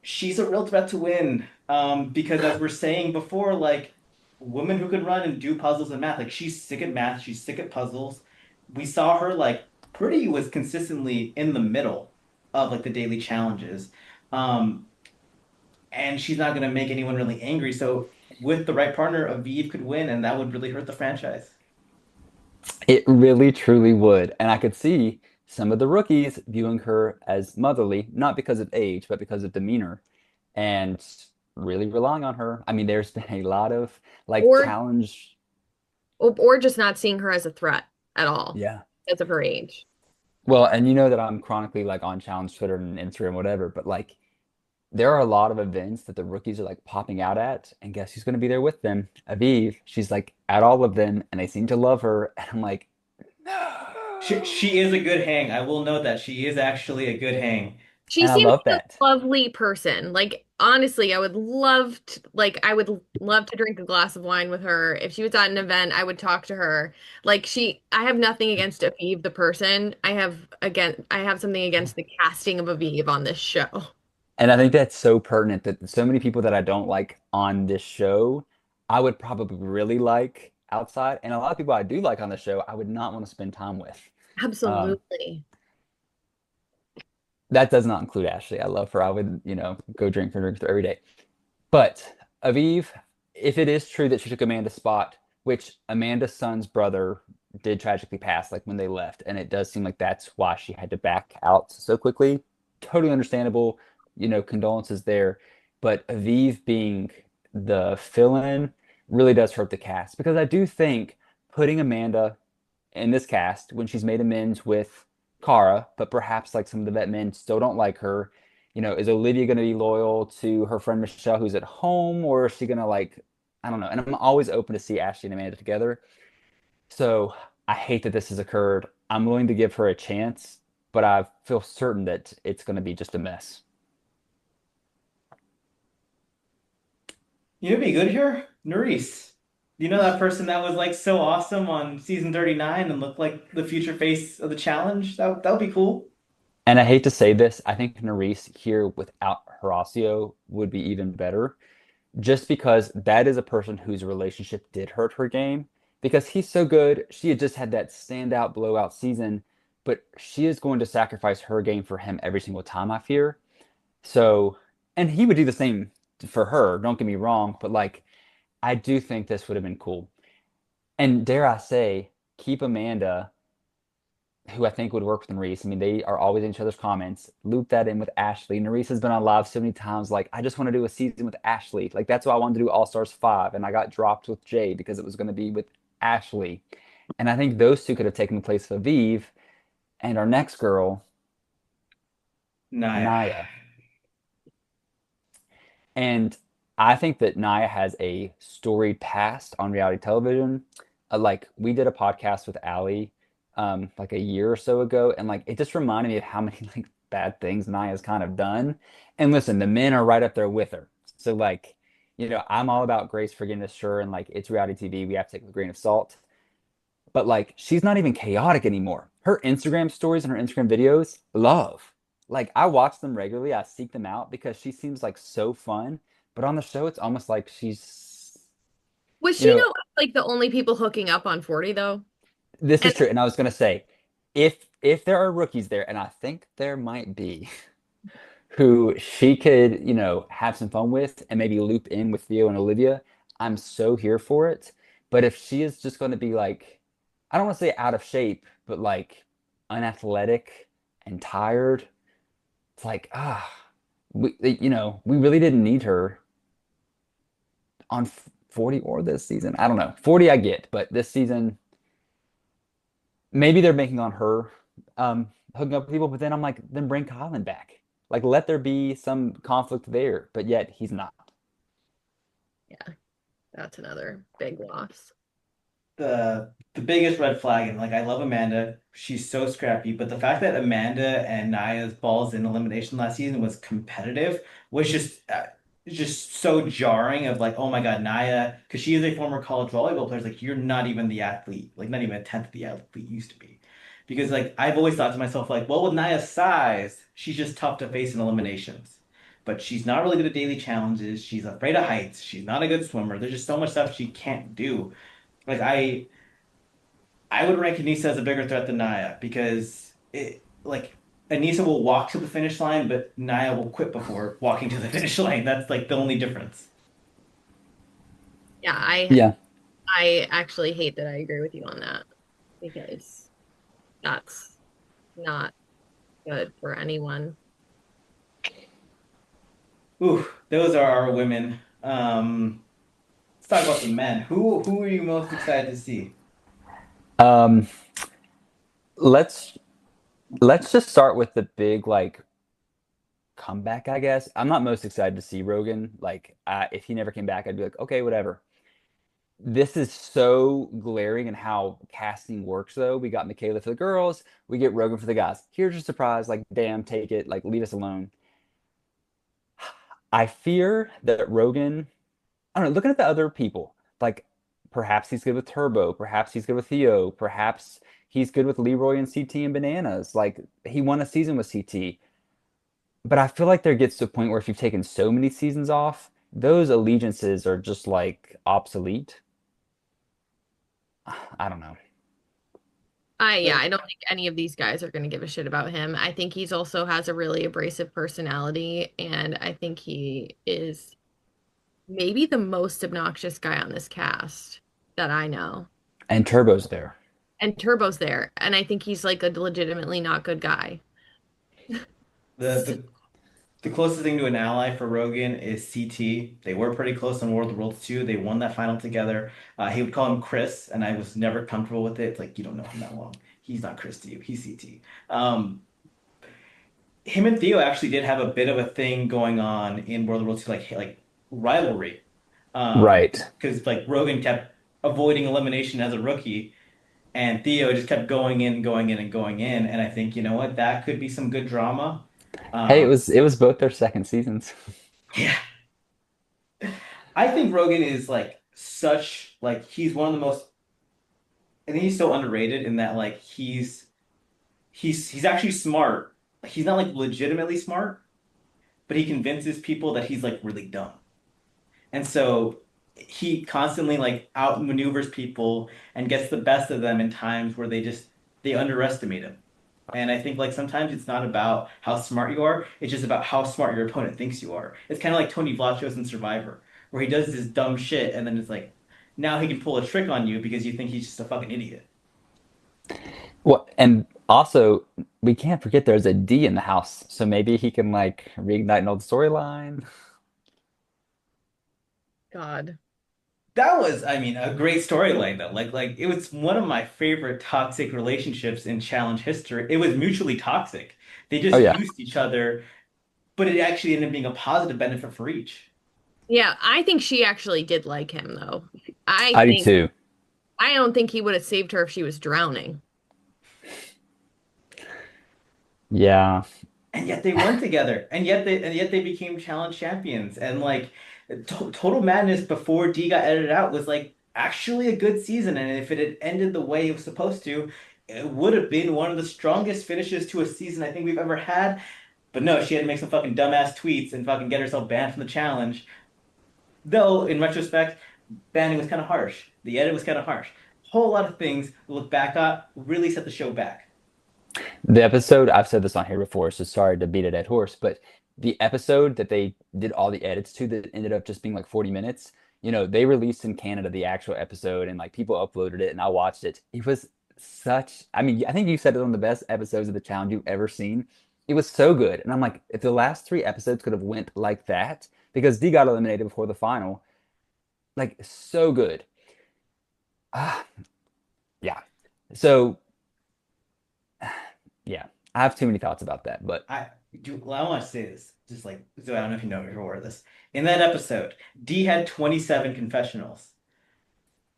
She's a real threat to win. Because as we're saying before, like women who can run and do puzzles and math, like she's sick at math, she's sick at puzzles. We saw her like pretty was consistently in the middle of like the daily challenges. Um, and she's not going to make anyone really angry. So with the right partner, Aviv could win, and that would really hurt the franchise. It really truly would. And I could see some of the rookies viewing her as motherly, not because of age, but because of demeanor, and really relying on her. I mean, there's been a lot of like Or challenge. or just not seeing her as a threat at all Yeah. because of her age. Well, and you know that I'm chronically like on challenge Twitter and Instagram, whatever, but like there are a lot of events that the rookies are like popping out at, and guess who's going to be there with them? Aviv. She's like at all of them, and they seem to love her. And I'm like, She no. is a good hang. I will note that she is actually a good hang. She And I seems love like that. a lovely person. Like honestly, I would love to drink a glass of wine with her. If she was at an event, I would talk to her. I have nothing against Aviv the person. I have something against the casting of Aviv on this show. And I think that's so pertinent that so many people that I don't like on this show, I would probably really like outside. And a lot of people I do like on the show, I would not want to spend time with. Um, Absolutely. that does not include Ashley. I love her. I would, go drink for drinks every day. But Aviv, if it is true that she took Amanda's spot, which Amanda's son's brother did tragically pass, like when they left, and it does seem like that's why she had to back out so quickly. Totally understandable, condolences there. But Aviv being the fill-in really does hurt the cast because I do think putting Amanda in this cast when she's made amends with Cara, but perhaps like some of the vet men still don't like her. Is Olivia going to be loyal to her friend Michelle who's at home, or is she going to like, I don't know. And I'm always open to see Ashley and Amanda together. So I hate that this has occurred. I'm willing to give her a chance, but I feel certain that it's going to be just a mess. You know, what'd be good here, Nerys. You know that person that was like so awesome on season 39 and looked like the future face of the challenge? That would be cool. And I hate to say this, I think Nerys here without Horacio would be even better just because that is a person whose relationship did hurt her game because he's so good. She had just had that standout blowout season, but she is going to sacrifice her game for him every single time, I fear. So, and he would do the same for her, don't get me wrong, but like, I do think this would have been cool. And dare I say, keep Amanda, who I think would work with Nerys. I mean, they are always in each other's comments. Loop that in with Ashley. Nerys has been on live so many times. Like, I just want to do a season with Ashley. Like, that's why I wanted to do All Stars 5. And I got dropped with Jay because it was going to be with Ashley. And I think those two could have taken the place of Aviv. And our next girl, Naya. Nia. And I think that Nia has a storied past on reality television. Like we did a podcast with Allie like a year or so ago, and like it just reminded me of how many like bad things Nia's kind of done. And listen, the men are right up there with her. So like, I'm all about grace, forgiveness, sure, and like it's reality TV, we have to take it with a grain of salt. But like she's not even chaotic anymore. Her Instagram stories and her Instagram videos, love. Like I watch them regularly, I seek them out because she seems like so fun. But on the show, it's almost like she's, Was you she know, not like the only people hooking up on 40 though? this And is true. And I was gonna say, if there are rookies there, and I think there might be, who she could, have some fun with and maybe loop in with Theo and Olivia, I'm so here for it. But if she is just going to be like, I don't want to say out of shape, but like unathletic and tired, it's like, we really didn't need her on 40 or this season. I don't know. 40 I get, but this season, maybe they're making on her hooking up with people, but then I'm like, then bring Colin back. Like, let there be some conflict there, but yet he's not. yeah, that's another big loss. The biggest red flag, and like I love Amanda, she's so scrappy, but the fact that Amanda and Naya's balls in elimination last season was competitive was just so jarring of like, oh my God, Naya, because she is a former college volleyball player, it's like you're not even the athlete, like not even a tenth of the athlete you used to be. Because like I've always thought to myself, like, well, with Naya's size, she's just tough to face in eliminations. But she's not really good at daily challenges. She's afraid of heights. She's not a good swimmer. There's just so much stuff she can't do. Like I would rank Aneesa as a bigger threat than Naya because it like Aneesa will walk to the finish line, but Nia will quit before walking to the finish line. That's like the only difference. Yeah, Yeah. I actually hate that I agree with you on that because that's not good for anyone. Ooh, those are our women. Let's talk about the men. Who are you most excited to see? Um, let's let's just start with the big like comeback, I guess. I'm not most excited to see Rogan. Like, if he never came back, I'd be like, okay, whatever. This is so glaring in how casting works, though. We got Michaela for the girls, we get Rogan for the guys. Here's your surprise. Like, damn, take it. Like, leave us alone. I fear that Rogan, I don't know, looking at the other people, like, perhaps he's good with Turbo, perhaps he's good with Theo, perhaps he's good with Leroy and CT and Bananas. Like, he won a season with CT. But I feel like there gets to a point where if you've taken so many seasons off, those allegiances are just like obsolete. I don't know. Yeah, The I don't think any of these guys are going to give a shit about him. I think he's also has a really abrasive personality, and I think he is maybe the most obnoxious guy on this cast that I know. And Turbo's there. And Turbo's there, and I think he's like a legitimately not good guy. the the the closest thing to an ally for Rogan is CT. They were pretty close on World of Worlds 2. They won that final together. He would call him Chris, and I was never comfortable with it. It's like you don't know him that long. He's not Chris to you. He's CT. Him and Theo actually did have a bit of a thing going on in World of Worlds 2, like rivalry. Right. Because like Rogan kept avoiding elimination as a rookie, and Theo just kept going in, going in, and going in. And I think, you know what, that could be some good drama. Hey, it Um, was it was both their second seasons. yeah, I think Rogan is like such like he's one of the most. I think he's so underrated in that like he's actually smart. Like, he's not like legitimately smart, but he convinces people that he's like really dumb. And so he constantly like outmaneuvers people and gets the best of them in times where they underestimate him. And I think like sometimes it's not about how smart you are, it's just about how smart your opponent thinks you are. It's kind of like Tony Vlachos in Survivor, where he does this dumb shit and then it's like now he can pull a trick on you because you think he's just a fucking idiot. Well, and also we can't forget there's a D in the house, so maybe he can like reignite an old storyline. God. That was, I mean, a great storyline though. Like it was one of my favorite toxic relationships in challenge history. It was mutually toxic. They Oh just yeah, used each other, but it actually ended up being a positive benefit for each. Yeah, I think she actually did like him though. I I do think too. I don't think he would have saved her if she was drowning. Yeah. And yet they weren't together. And yet they became challenge champions. And like Total Madness before D got edited out was like actually a good season. And if it had ended the way it was supposed to, it would have been one of the strongest finishes to a season I think we've ever had. But no, she had to make some fucking dumbass tweets and fucking get herself banned from the challenge. Though, in retrospect, banning was kind of harsh. The edit was kind of harsh. Whole lot of things look back at really set the show back. The episode, I've said this on here before, so sorry to beat a dead horse, but the episode that they did all the edits to that ended up just being like 40 minutes, they released in Canada the actual episode and like people uploaded it and I watched it. It was such, I mean, I think you said it on the best episodes of the challenge you've ever seen. It was so good. And I'm like, if the last three episodes could have went like that, because D got eliminated before the final, like so good. Ah, yeah. So yeah, I have too many thoughts about that, but I want to say this, just like so I don't know if you know if you're aware of this. In that episode, D had 27 confessionals.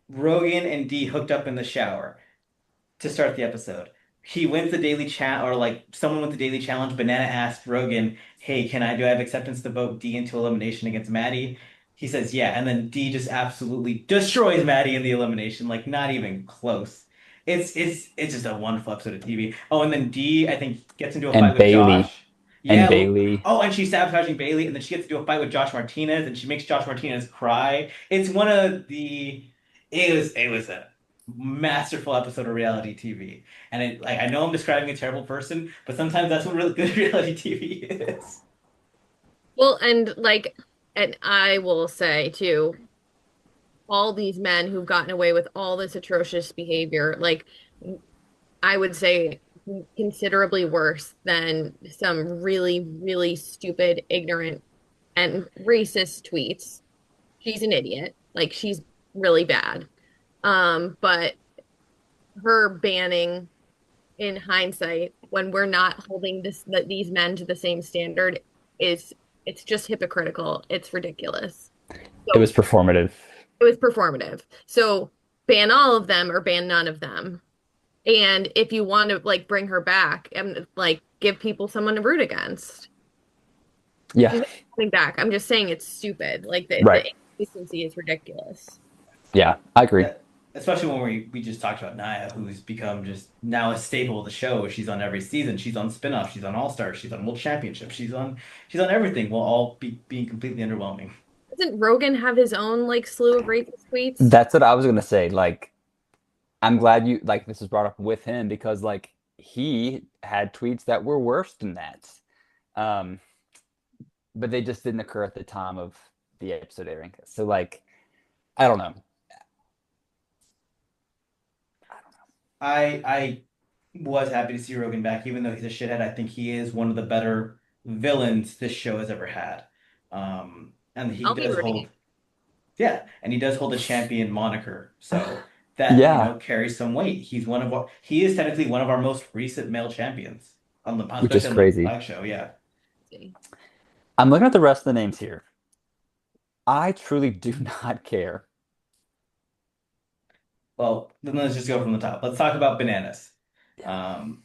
Rogan and D hooked up in the shower to start the episode. He wins the daily chat, or like someone wins the daily challenge. Banana asked Rogan, "Hey, do I have acceptance to vote D into elimination against Maddie?" He says, "Yeah," and then D just absolutely destroys Maddie in the elimination, like not even close. It's just a wonderful episode of TV. Oh, and then D, I think, gets into a fight and with Bailey Josh. and Yeah. Bailey. Oh, and she's sabotaging Bailey, and then she gets into a fight with Josh Martinez, and she makes Josh Martinez cry. It's one of the. It was a masterful episode of reality TV. And like I know I'm describing a terrible person, but sometimes that's what really good reality TV is. Well, and like, and I will say too, all these men who've gotten away with all this atrocious behavior, like I would say considerably worse than some really, really stupid, ignorant, and racist tweets. She's an idiot. Like she's really bad. But her banning in hindsight, when we're not holding these men to the same standard, is it's just hypocritical. It's ridiculous. It So was performative. it was performative. So ban all of them or ban none of them. And if you want to like bring her back and like give people someone to root against, Yeah, she's not coming back. I'm just saying it's stupid. Like the right. inconsistency is ridiculous. Yeah, I agree. Yeah, especially when we just talked about Nia, who's become just now a staple of the show. She's on every season. She's on spin-off. She's on All Stars. She's on World Championship. She's on everything. While all being completely underwhelming. Doesn't Rogan have his own like slew of racist tweets? That's what I was gonna say. Like, I'm glad you like this was brought up with him because like he had tweets that were worse than that. Um, but they just didn't occur at the time of the episode airing. So like, I don't know. I was happy to see Rogan back, even though he's a shithead. I think he is one of the better villains this show has ever had. And he I'll be does rooting. hold, yeah, and he does hold a champion moniker. So that, Yeah, carries some weight. He is technically one of our most recent male champions which is especially on the crazy. Black Show. Yeah. I'm looking at the rest of the names here. I truly do not care. Well, then let's just go from the top. Let's talk about Bananas. Yeah. Um,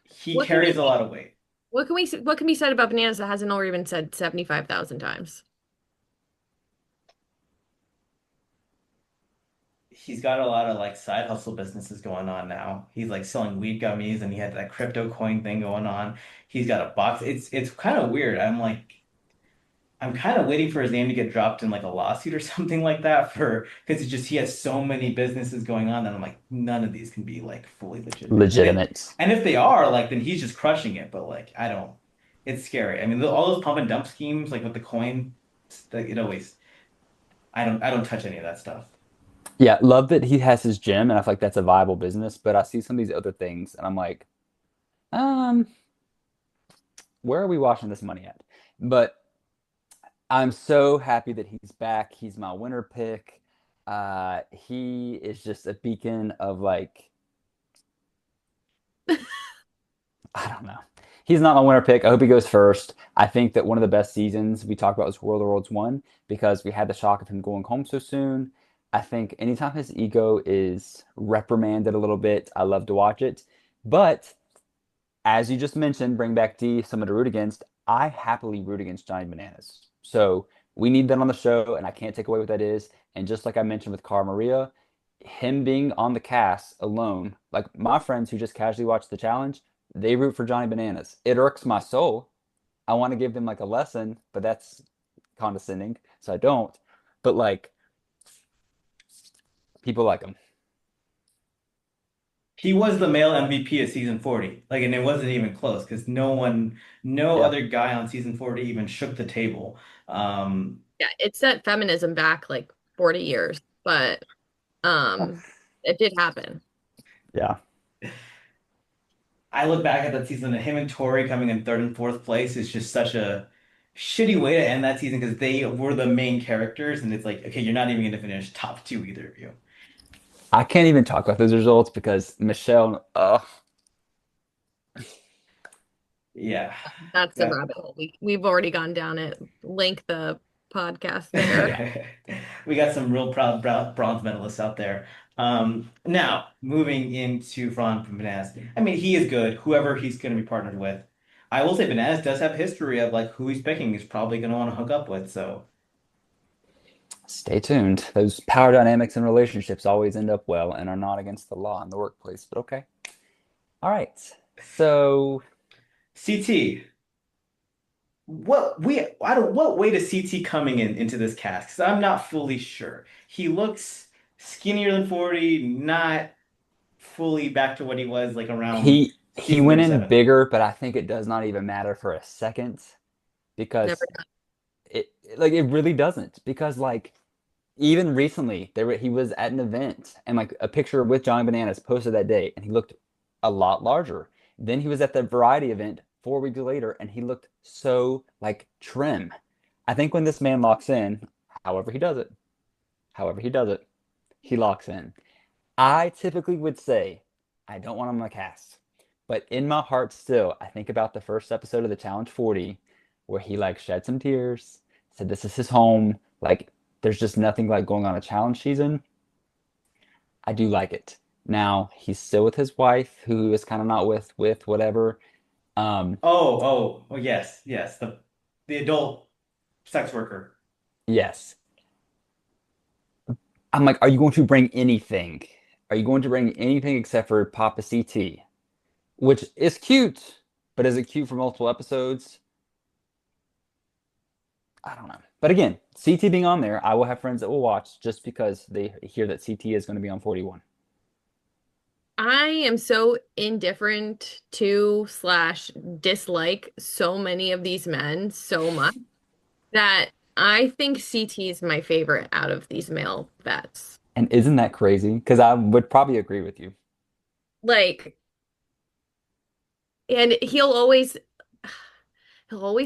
he What can carries we a lot of weight. what can be said about bananas that hasn't already been said 75,000 times? He's got a lot of like side hustle businesses going on now. He's like selling weed gummies and he had that crypto coin thing going on. He's got a box. It's kind of weird. I'm kind of waiting for his name to get dropped in like a lawsuit or something like that for because it's just he has so many businesses going on that I'm like none of these can be like fully legitimate. Legitimate. And if they are like then he's just crushing it. But like I don't. It's scary. I mean all those pump and dump schemes like with the coin, like it always. I don't touch any of that stuff. Yeah, love that he has his gym, and I feel like that's a viable business. But I see some of these other things, and I'm like, um, where are we washing this money at? But I'm so happy that he's back. He's my winner pick. He is just a beacon of like, I don't know. He's not my winner pick. I hope he goes first. I think that one of the best seasons we talked about was World of Worlds 1 because we had the shock of him going home so soon. I think anytime his ego is reprimanded a little bit, I love to watch it. But as you just mentioned, bring back D, someone to root against. I happily root against Johnny Bananas. So we need that on the show, and I can't take away what that is. And just like I mentioned with Cara Maria, him being on the cast alone, like my friends who just casually watch the challenge, they root for Johnny Bananas. It irks my soul. I want to give them like a lesson, but that's condescending, so I don't. But like people like him. He was the male MVP of season 40. Like, and it wasn't even close because no Yeah. other guy on season 40 even shook the table. Um, Yeah, it set feminism back like 40 years, but it did happen. Yeah. I look back at that season and him and Tori coming in third and fourth place is just such a shitty way to end that season because they were the main characters, and it's like, okay, you're not even going to finish top two, either of you. I can't even talk about those results because Michelle, Yeah. That's a Yeah. rabbit hole. We've already gone down it. Link the podcast there. yeah. We got some real proud bronze medalists out there. Now moving into Fran Bananas. I mean, he is good. Whoever he's going to be partnered with, I will say Bananas does have history of like who he's picking is probably going to want to hook up with. So Stay tuned. Those power dynamics in relationships always end up well and are not against the law in the workplace, but okay. All right. So, CT, what way to CT coming into this cast? Because I'm not fully sure. He looks skinnier than 40, not fully back to what he was like around He season went in 37. bigger, but I think it does not even matter for a second Never. because it really doesn't because like even recently he was at an event and like a picture with Johnny Bananas posted that day and he looked a lot larger. Then he was at the variety event 4 weeks later and he looked so like trim. I think when this man locks in, however he does it, however he does it, he locks in. I typically would say I don't want him on the cast, but in my heart still, I think about the first episode of the Challenge 40 where he like shed some tears, said this is his home, like there's just nothing like going on a challenge season. I do like it. Now he's still with his wife, who is kind of not with whatever. Um, Oh, yes, yes. The adult sex worker. yes. I'm like, are you going to bring anything? Are you going to bring anything except for Papa CT? Which is cute, but is it cute for multiple episodes? I don't know. But again, CT being on there, I will have friends that will watch just because they hear that CT is going to be on 41. I am so indifferent to slash dislike so many of these men so much that I think CT is my favorite out of these male vets. And isn't that crazy? Because I would probably agree with you. Like, and he'll always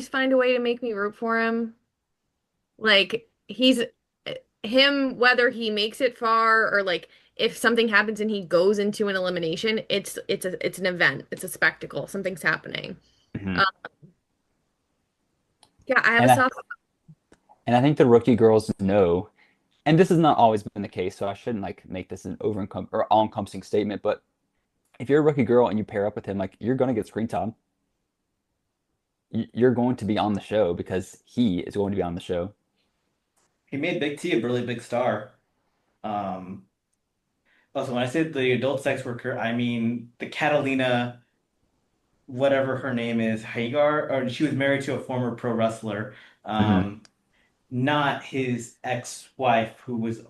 find a way to make me root for him. Like he's him, whether he makes it far or like if something happens and he goes into an elimination, it's an event, it's a spectacle, something's happening. Mhm. Uh, yeah, I have a And I soft. and I think the rookie girls know, and this has not always been the case, so I shouldn't like make this an or all-encompassing statement, but if you're a rookie girl and you pair up with him, like you're gonna get screen time. You're going to be on the show because he is going to be on the show. He made Big T a really big star. Um, Also, when I say the adult sex worker, I mean the Catalina, whatever her name is, Hagar, or she was married to a former pro wrestler, Mhm. um, not his ex-wife who was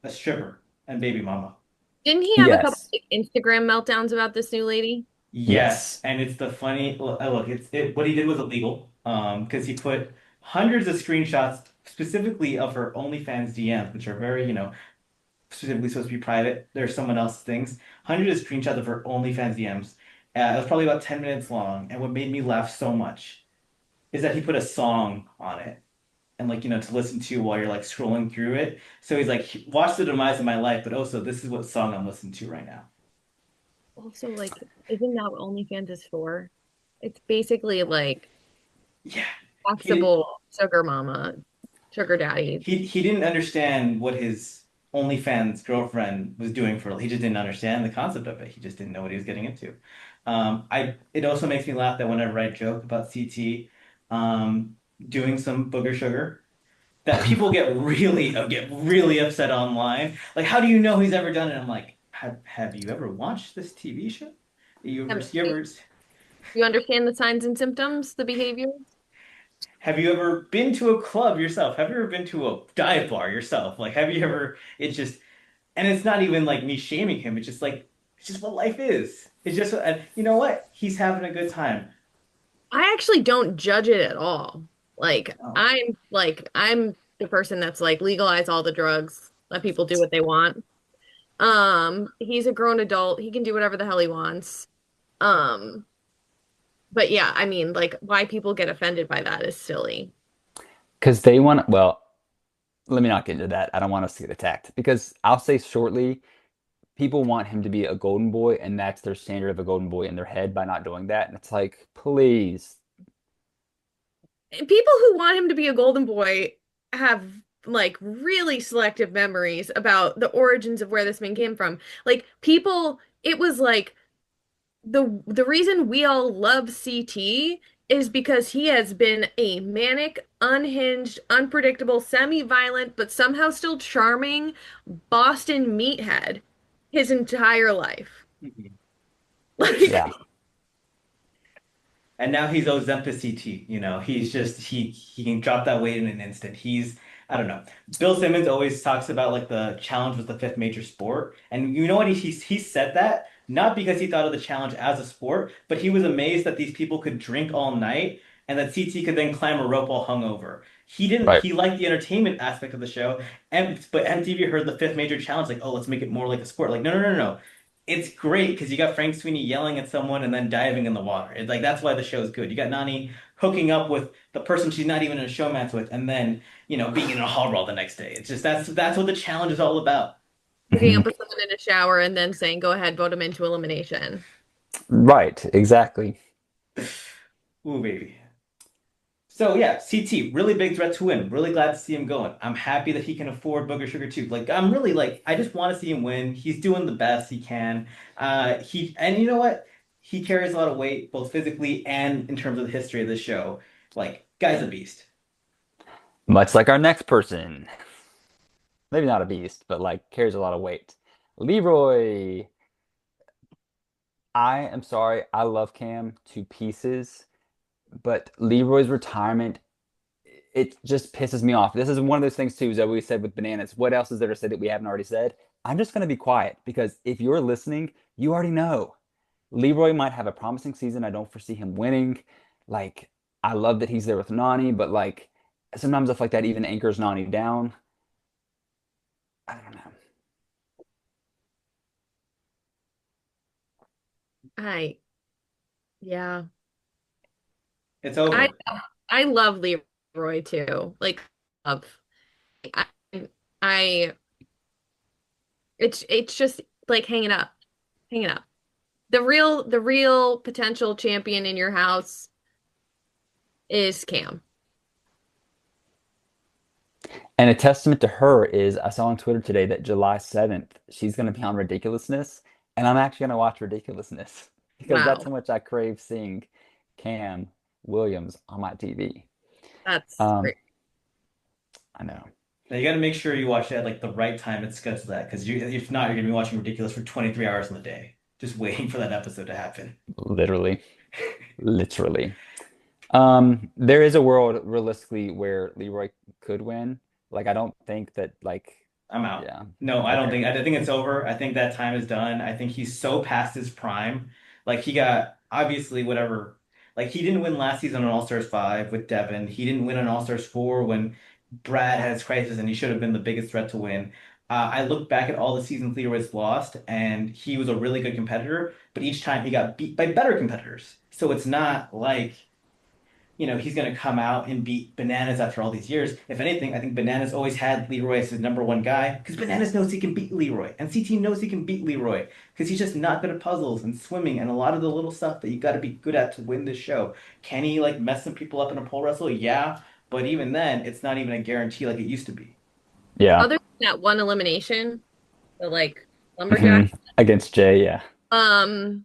a stripper and baby mama. Didn't he have a couple Yes. like, Instagram meltdowns about this new lady? Yes, Yes. and it's the funny look. What he did was illegal. Because he put hundreds of screenshots specifically of her OnlyFans DMs, which are very, specifically supposed to be private. There's someone else's things. Hundreds of screenshots of her OnlyFans DMs. It was probably about 10 minutes long. And what made me laugh so much is that he put a song on it and like, to listen to while you're like scrolling through it. So he's like, watch the demise of my life, but also this is what song I'm listening to right now. Also, like, isn't that what OnlyFans is for? It's basically like Yeah. He taxable sugar mama, sugar daddy. he didn't understand what his OnlyFans girlfriend was doing for. He just didn't understand the concept of it. He just didn't know what he was getting into. It also makes me laugh that whenever I joke about CT doing some booger sugar, that people get really upset online. Like, how do you know he's ever done it? I'm like, have you ever watched this TV show? You Do ever you understand the signs and symptoms, the behavior? Have you ever been to a club yourself? Have you ever been to a dive bar yourself? Like, have you ever? It's just, and it's not even like me shaming him. It's just like, it's just what life is. It's just, and you know what? He's having a good time. I actually don't judge it at all. Oh, I'm the person that's like legalize all the drugs, let people do what they want. He's a grown adult. He can do whatever the hell he wants. Um, but yeah, I mean, like why people get offended by that is silly. Because they want, well, let me not get into that. I don't want us to get attacked because I'll say shortly, people want him to be a golden boy, and that's their standard of a golden boy in their head by not doing that. And it's like, please. People who want him to be a golden boy have like really selective memories about the origins of where this man came from. Like people, it was like the reason we all love CT is because he has been a manic, unhinged, unpredictable, semi-violent, but somehow still charming Boston meathead his entire life. mhm. Yeah. Like, And now he's Ozempic CT. He's just he can drop that weight in an instant. He's I don't know. Bill Simmons always talks about like the challenge was the fifth major sport, and you know what? He said that not because he thought of the challenge as a sport, but he was amazed that these people could drink all night and that CT could then climb a rope while hungover. He didn't. Right. He liked the entertainment aspect of the show, and but MTV heard the fifth major challenge like, oh, let's make it more like a sport. Like, no, no, no, no, no. It's great because you got Frank Sweeney yelling at someone and then diving in the water. It's like that's why the show is good. You got Nany hooking up with the person she's not even in a showmance with, and then being in a hall brawl the next day. It's just that's what the challenge is all about. Hooking up Mhm. with someone in a shower and then saying, "Go ahead, vote him into elimination." Right, exactly. Ooh, baby. So yeah, CT, really big threat to win. Really glad to see him going. I'm happy that he can afford Booger Sugar too. Like I'm really like I just want to see him win. He's doing the best he can. He and you know what? He carries a lot of weight, both physically and in terms of the history of the show. Like, guy's a beast. Much like our next person. Maybe not a beast, but like carries a lot of weight. Leroy. I am sorry. I love Cam to pieces, but Leroy's retirement, it just pisses me off. This is one of those things too, that we said with bananas. What else is there to say that we haven't already said? I'm just gonna be quiet because if you're listening, you already know. Leroy might have a promising season. I don't foresee him winning. Like, I love that he's there with Nany, but like sometimes I feel like that even anchors Nany down. I don't know. I yeah. It's I over. I love Leroy too. Like love. I I it's just like hanging up. Hanging up. The real potential champion in your house is Cam. And a testament to her is I saw on Twitter today that July 7th, she's going to be on Ridiculousness. And I'm actually going to watch Ridiculousness because that's Wow. how much I crave seeing Cam Williams on my TV. That's Um, great. I know, Now you got to make sure you watch it at like the right time it's scheduled that because if not, you're gonna be watching Ridiculous for 23 hours in the day, just waiting for that episode to happen. literally, literally. There is a world realistically where Leroy could win. Like, I don't think that, like, I'm out. yeah, No, I don't okay, think. I think it's over. I think that time is done. I think he's so past his prime. Like he got obviously whatever. Like he didn't win last season on All Stars 5 with Devin. He didn't win on All Stars 4 when Brad had his crisis and he should have been the biggest threat to win. I look back at all the seasons Leroy's lost, and he was a really good competitor, but each time he got beat by better competitors. So it's not like he's going to come out and beat Bananas after all these years. If anything, I think Bananas always had Leroy as his number one guy because Bananas knows he can beat Leroy, and CT knows he can beat Leroy because he's just not good at puzzles and swimming and a lot of the little stuff that you got to be good at to win this show. Can he like mess some people up in a pole wrestle? Yeah, but even then, it's not even a guarantee like it used to be. yeah. Other than that one elimination, the like lumberjack, Hmm. Against Jay, yeah, um,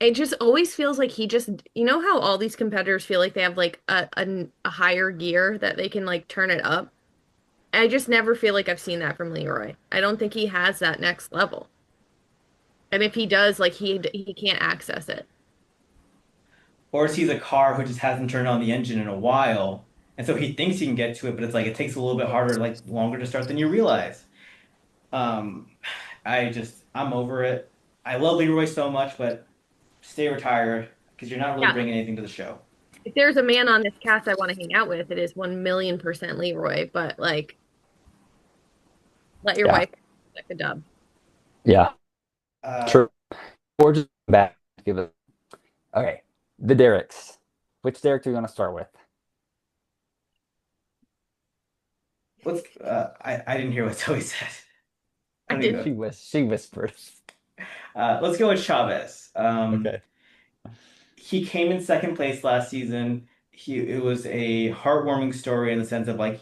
it just always feels like he just, you know how all these competitors feel like they have like a higher gear that they can like turn it up. I just never feel like I've seen that from Leroy. I don't think he has that next level. And if he does, like he can't access it. Or he's a car who just hasn't turned on the engine in a while, and so he thinks he can get to it, but it's like it takes a little bit harder, like longer to start than you realize. Um, I'm over it. I love Leroy so much, but stay retired because you're not really Yeah. bringing anything to the show. If there's a man on this cast I want to hang out with, it is 1,000,000% Leroy. But like, let your yeah, wife like a dub. yeah. Uh, True. Or just back. Give it. Okay, the Derricks. Which Derrick do you want to start with? I didn't hear what Zoe said. I I don't even didn't. know. She whispered. Let's go with Chavez. Okay. He came in second place last season. It was a heartwarming story in the sense of like,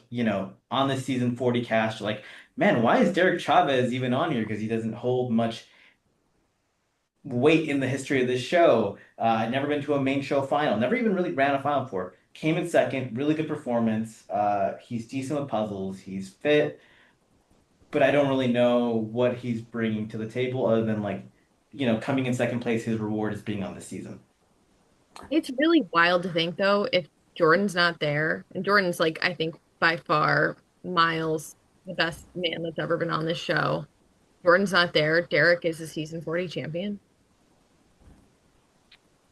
on the season 40 cast, like, man, why is Derek Chavez even on here? Because he doesn't hold much weight in the history of this show. Never been to a main show final. Never even really ran a final before. Came in second. Really good performance. He's decent with puzzles. He's fit, but I don't really know what he's bringing to the table other than like, coming in second place. His reward is being on this season. It's really wild to think though, if Jordan's not there, and Jordan's like, I think by far. miles the best man that's ever been on this show. Jordan's not there. Derek is the season 40 champion.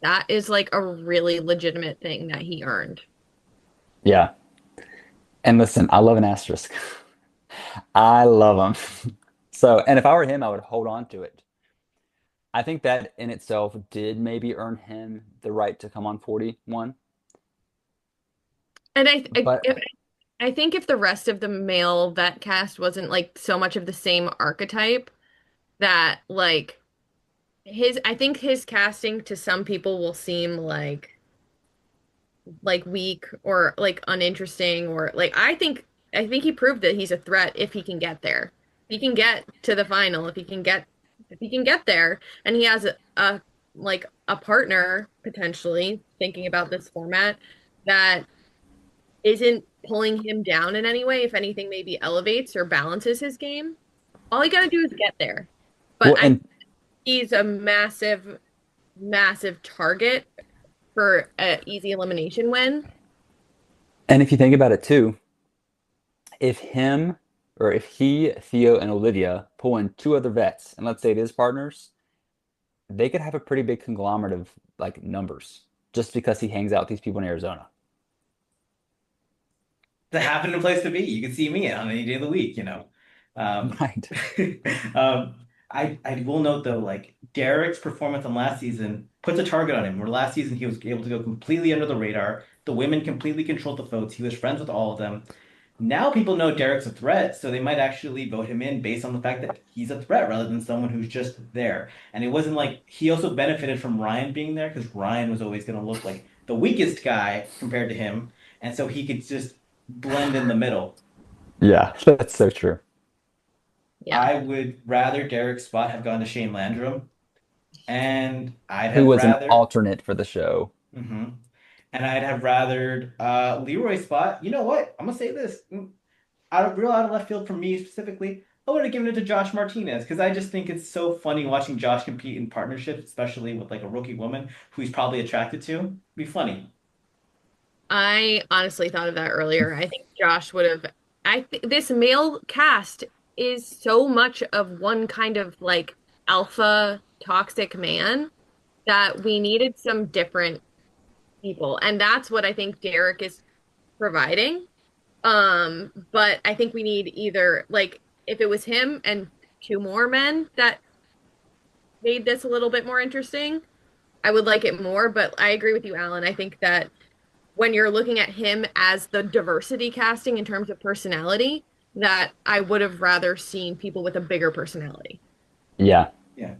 That is like a really legitimate thing that he earned. Yeah. And listen, I love an asterisk. I love him. So, and if I were him, I would hold on to it. I think that in itself did maybe earn him the right to come on 41. And But I think if the rest of the male vet cast wasn't like so much of the same archetype, that like I think his casting to some people will seem like weak or like uninteresting or like I think he proved that he's a threat if he can get there. If he can get to the final, if he can get there and he has a like a partner potentially thinking about this format that isn't pulling him down in any way, if anything maybe elevates or balances his game. All he got to do is get there. But well, I think and he's a massive target for an easy elimination win. and if you think about it too, if him or if he, Theo, and Olivia pull in two other vets, and let's say it is partners, they could have a pretty big conglomerate of like numbers just because he hangs out with these people in Arizona. The happening place to be. You can see me on any day of the week, Um, Right. um, I will note though, like Derek's performance on last season puts a target on him. Where last season he was able to go completely under the radar. The women completely controlled the votes. He was friends with all of them. Now people know Derek's a threat, so they might actually vote him in based on the fact that he's a threat rather than someone who's just there. And it wasn't like he also benefited from Ryan being there because Ryan was always going to look like the weakest guy compared to him, and so he could just blend in the middle. Yeah, that's so true. Yeah. I would rather Derek's spot have gone to Shane Landrum, and I'd Who have was an rather. alternate for the show. hmm And I'd have rathered Leroy's spot. You know what? I'm gonna say this. Out of left field for me specifically, I would have given it to Josh Martinez because I just think it's so funny watching Josh compete in partnerships, especially with like a rookie woman who he's probably attracted to. It'd be funny. I honestly thought of that earlier. I think Josh would have. I th this male cast is so much of one kind of like alpha toxic man that we needed some different people, and that's what I think Derek is providing. But I think we need either like if it was him and two more men that made this a little bit more interesting, I would like it more. But I agree with you, Alan. I think that when you're looking at him as the diversity casting in terms of personality, that I would have rather seen people with a bigger personality. Yeah. Yeah.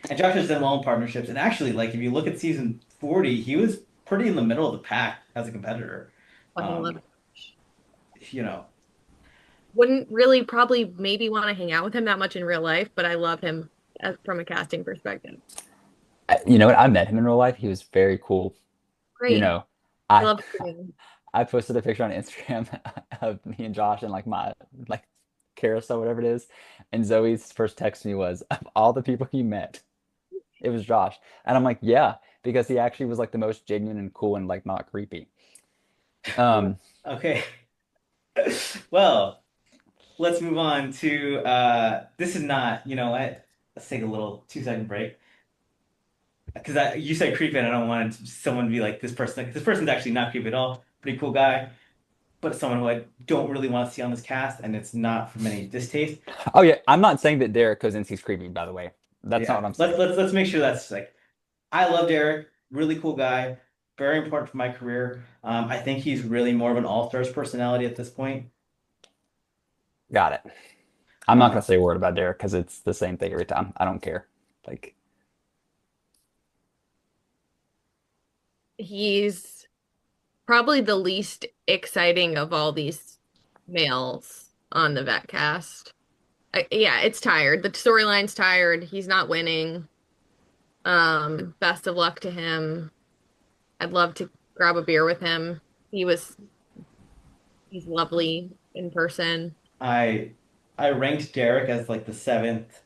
And Josh has done well in partnerships. And actually, like if you look at season 40, he was pretty in the middle of the pack as a competitor. Fucking love Um, it. you know, Wouldn't really probably maybe want to hang out with him that much in real life, but I love him from a casting perspective. You know what? I met him in real life. He was very cool. You Great. know, I I love him. I posted a picture on Instagram of me and Josh and like my like carousel, whatever it is. And Zoe's first text to me was, of all the people you met, it was Josh. And I'm like, yeah, because he actually was like the most genuine and cool and like not creepy. well, Um, okay. Well, let's move on to this is not, let's take a little 2 second break. Because you said creepy, and I don't want someone to be like this person. This person's actually not creepy at all. Pretty cool guy, but someone who I don't really want to see on this cast, and it's not from any distaste. oh yeah, I'm not saying that Derek Kozinski's creepy, by the way. That's not Yeah, what I'm let's saying. let's let's make sure that's like I love Derek, really cool guy, very important for my career. I think he's really more of an all-stars personality at this point. Got it. I'm not gonna Uh, say a word about Derek because it's the same thing every time. I don't care. Like, He's probably the least exciting of all these males on the vet cast. Yeah, it's tired. The storyline's tired. He's not winning. Best of luck to him. I'd love to grab a beer with him. He was he's lovely in person. I I ranked Derek as like the seventh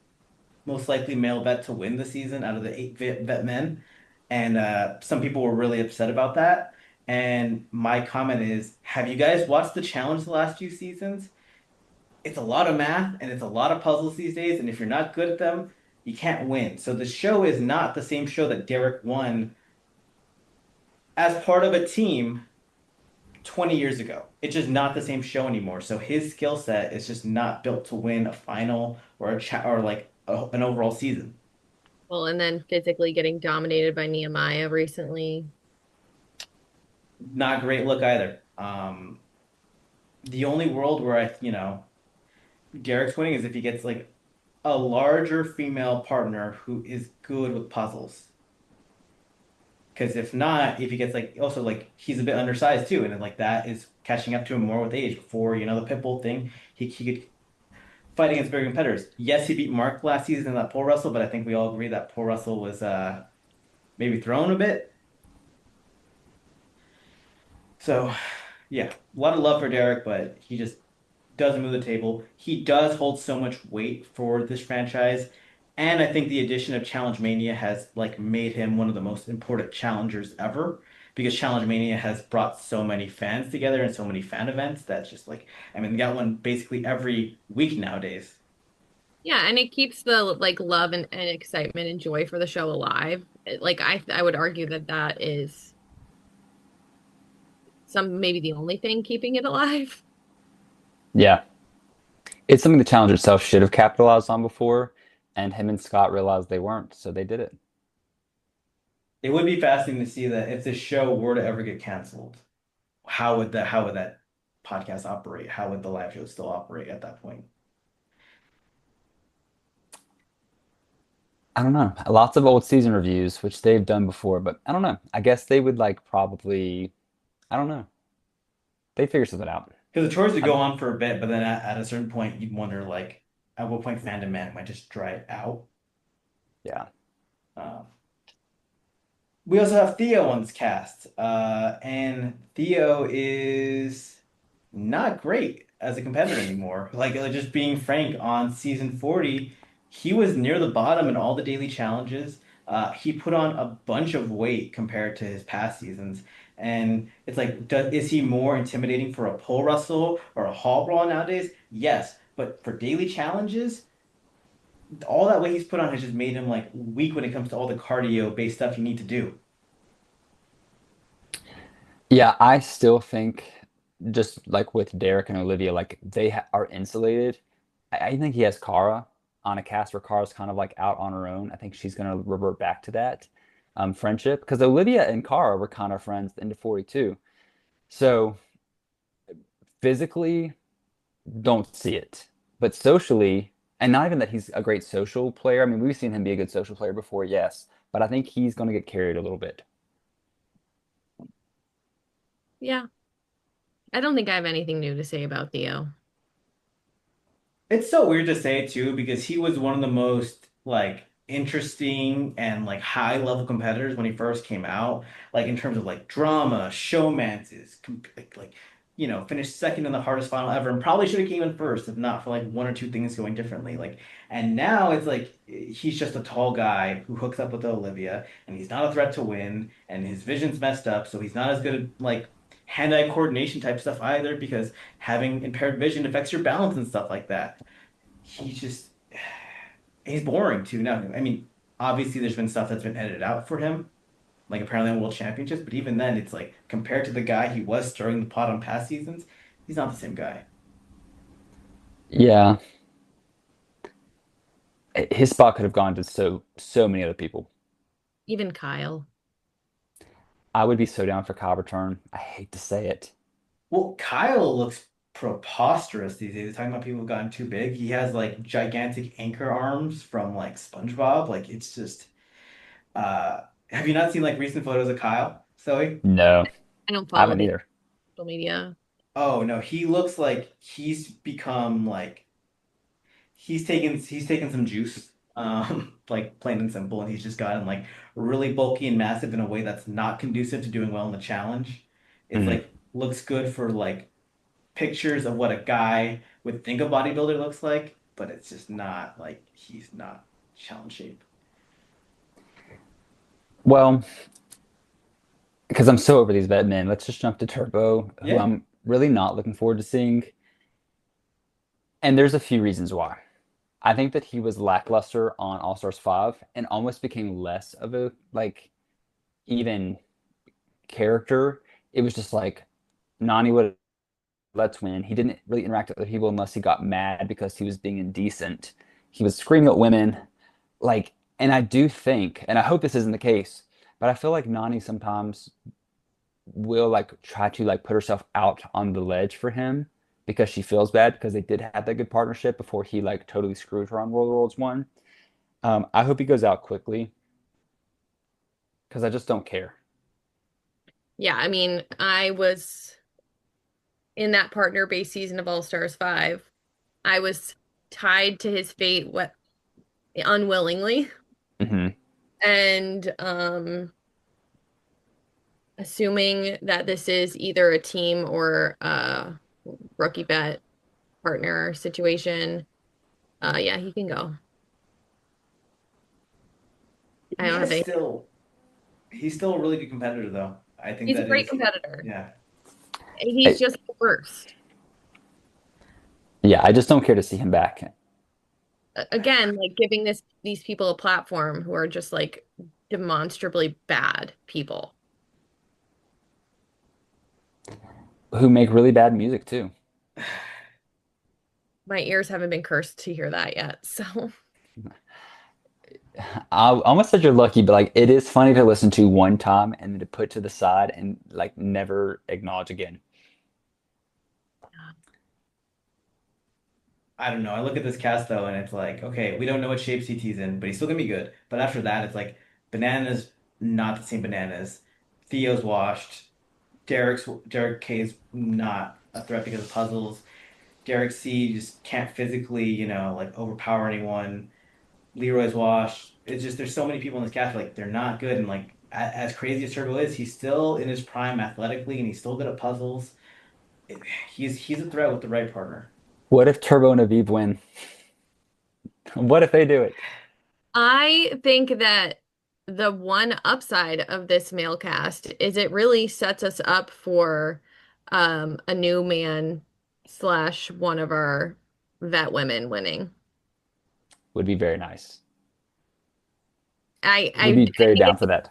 most likely male vet to win the season out of the eight vet men. And some people were really upset about that. And my comment is, have you guys watched the challenge the last few seasons? It's a lot of math and it's a lot of puzzles these days, and if you're not good at them, you can't win. So the show is not the same show that Derek won as part of a team 20 years ago. It's just not the same show anymore. So his skill set is just not built to win a final or an overall season. Well, and then physically getting dominated by Nehemiah recently. Not a great look either. The only world where Derek's winning is if he gets like a larger female partner who is good with puzzles. Because if not, if he gets like also like he's a bit undersized too, and then, like that is catching up to him more with age. Before the pit bull thing, he could fight against bigger competitors. Yes, he beat Mark last season in that pole wrestle, but I think we all agree that pole wrestle was maybe thrown a bit. So yeah, a lot of love for Derek, but he just doesn't move the table. He does hold so much weight for this franchise. And I think the addition of Challenge Mania has like made him one of the most important challengers ever because Challenge Mania has brought so many fans together and so many fan events that's just like I mean, they got one basically every week nowadays. Yeah, and it keeps the like love and excitement and joy for the show alive. Like I would argue that that is some maybe the only thing keeping it alive. Yeah. It's something the challenge itself should have capitalized on before, and him and Scott realized they weren't, so they did it. It would be fascinating to see that if this show were to ever get canceled, how would that podcast operate? How would the live show still operate at that point? I don't know. Lots of old season reviews, which they've done before, but I don't know. I guess they would like probably, I don't know. They figure something out. Because the chores would I, go on for a bit, but then at a certain point, you'd wonder, like, at what point fandom man might just dry out. yeah. Um, we also have Theo on this cast, and Theo is not great as a competitor anymore. Like, just being frank, on season 40, he was near the bottom in all the daily challenges. He put on a bunch of weight compared to his past seasons. And it's like, is he more intimidating for a pole wrestle or a hall brawl nowadays? Yes. But for daily challenges, all that weight he's put on has just made him like weak when it comes to all the cardio based stuff you need to do. Yeah, I still think just like with Derek and Olivia, like they ha are insulated. I think he has Cara on a cast where Cara's kind of like out on her own. I think she's going to revert back to that friendship because Olivia and Cara were kind of friends into 42. So physically, don't see it. But socially, and not even that he's a great social player. I mean, we've seen him be a good social player before, yes, but I think he's going to get carried a little bit. Yeah. I don't think I have anything new to say about Theo. It's so weird to say it too because he was one of the most like interesting and like high level competitors when he first came out, like in terms of like drama, showmances, finished second in the hardest final ever and probably should have came in first if not for like one or two things going differently. Like, and now it's like he's just a tall guy who hooks up with Olivia and he's not a threat to win and his vision's messed up, so he's not as good at like hand-eye coordination type stuff either because having impaired vision affects your balance and stuff like that. He's just he's boring too now. I mean, obviously there's been stuff that's been edited out for him, like apparently on World Championships, but even then it's like compared to the guy he was stirring the pot on past seasons, he's not the same guy. Yeah, his spot could have gone to so many other people. Even Kyle. I would be so down for Cobb return. I hate to say it. Well, Kyle looks preposterous these days. Talking about people who've gotten too big. He has like gigantic anchor arms from like SpongeBob. Like it's just have you not seen like recent photos of Kyle? Zoe? No, I don't I follow haven't his either. social media. Oh no, he looks like he's become like he's taken some juice, like plain and simple, and he's just gotten like really bulky and massive in a way that's not conducive to doing well in the challenge. It's Mhm. like looks good for like pictures of what a guy would think a bodybuilder looks like, but it's just not like he's not challenge shape. Well, because I'm so over these vet men, let's just jump to Turbo, who Yeah. I'm really not looking forward to seeing. And there's a few reasons why. I think that he was lackluster on All Stars 5 and almost became less of a like even character. It was just like Nany would let's win. He didn't really interact with other people unless he got mad because he was being indecent. He was screaming at women. Like, and I do think, and I hope this isn't the case, but I feel like Nany sometimes will like try to like put herself out on the ledge for him because she feels bad because they did have that good partnership before he like totally screwed her on World Worlds 1. I hope he goes out quickly because I just don't care. Yeah, I mean, I was in that partner-based season of All Stars 5. I was tied to his fate what unwillingly. Hmm. And assuming that this is either a team or a rookie bet partner situation, yeah, he can go. I don't have He's any. still he's still a really good competitor though. I think He's a that great is competitor. yeah. He's I, just the worst. yeah, I just don't care to see him back. Again, like giving these people a platform who are just like demonstrably bad people. Who make really bad music too. My ears haven't been cursed to hear that yet. So I almost said you're lucky, but like it is funny to listen to one time and then to put to the side and like never acknowledge again. I don't know. I look at this cast though, and it's like, okay, we don't know what shape CT's in, but he's still gonna be good. But after that, it's like bananas, not the same bananas. Theo's washed. Derek K is not a threat because of puzzles. Derek C just can't physically, like overpower anyone. Leroy's washed. It's just there's so many people in this cast like they're not good, and like as crazy as Turbo is, he's still in his prime athletically, and he's still good at puzzles. It- he's a threat with the right partner. What if Turbo and Aviv win? What if they do it? I think that the one upside of this male cast is it really sets us up for a new man slash one of our vet women winning. Would be very nice. I I, Would be I very think down it's for that.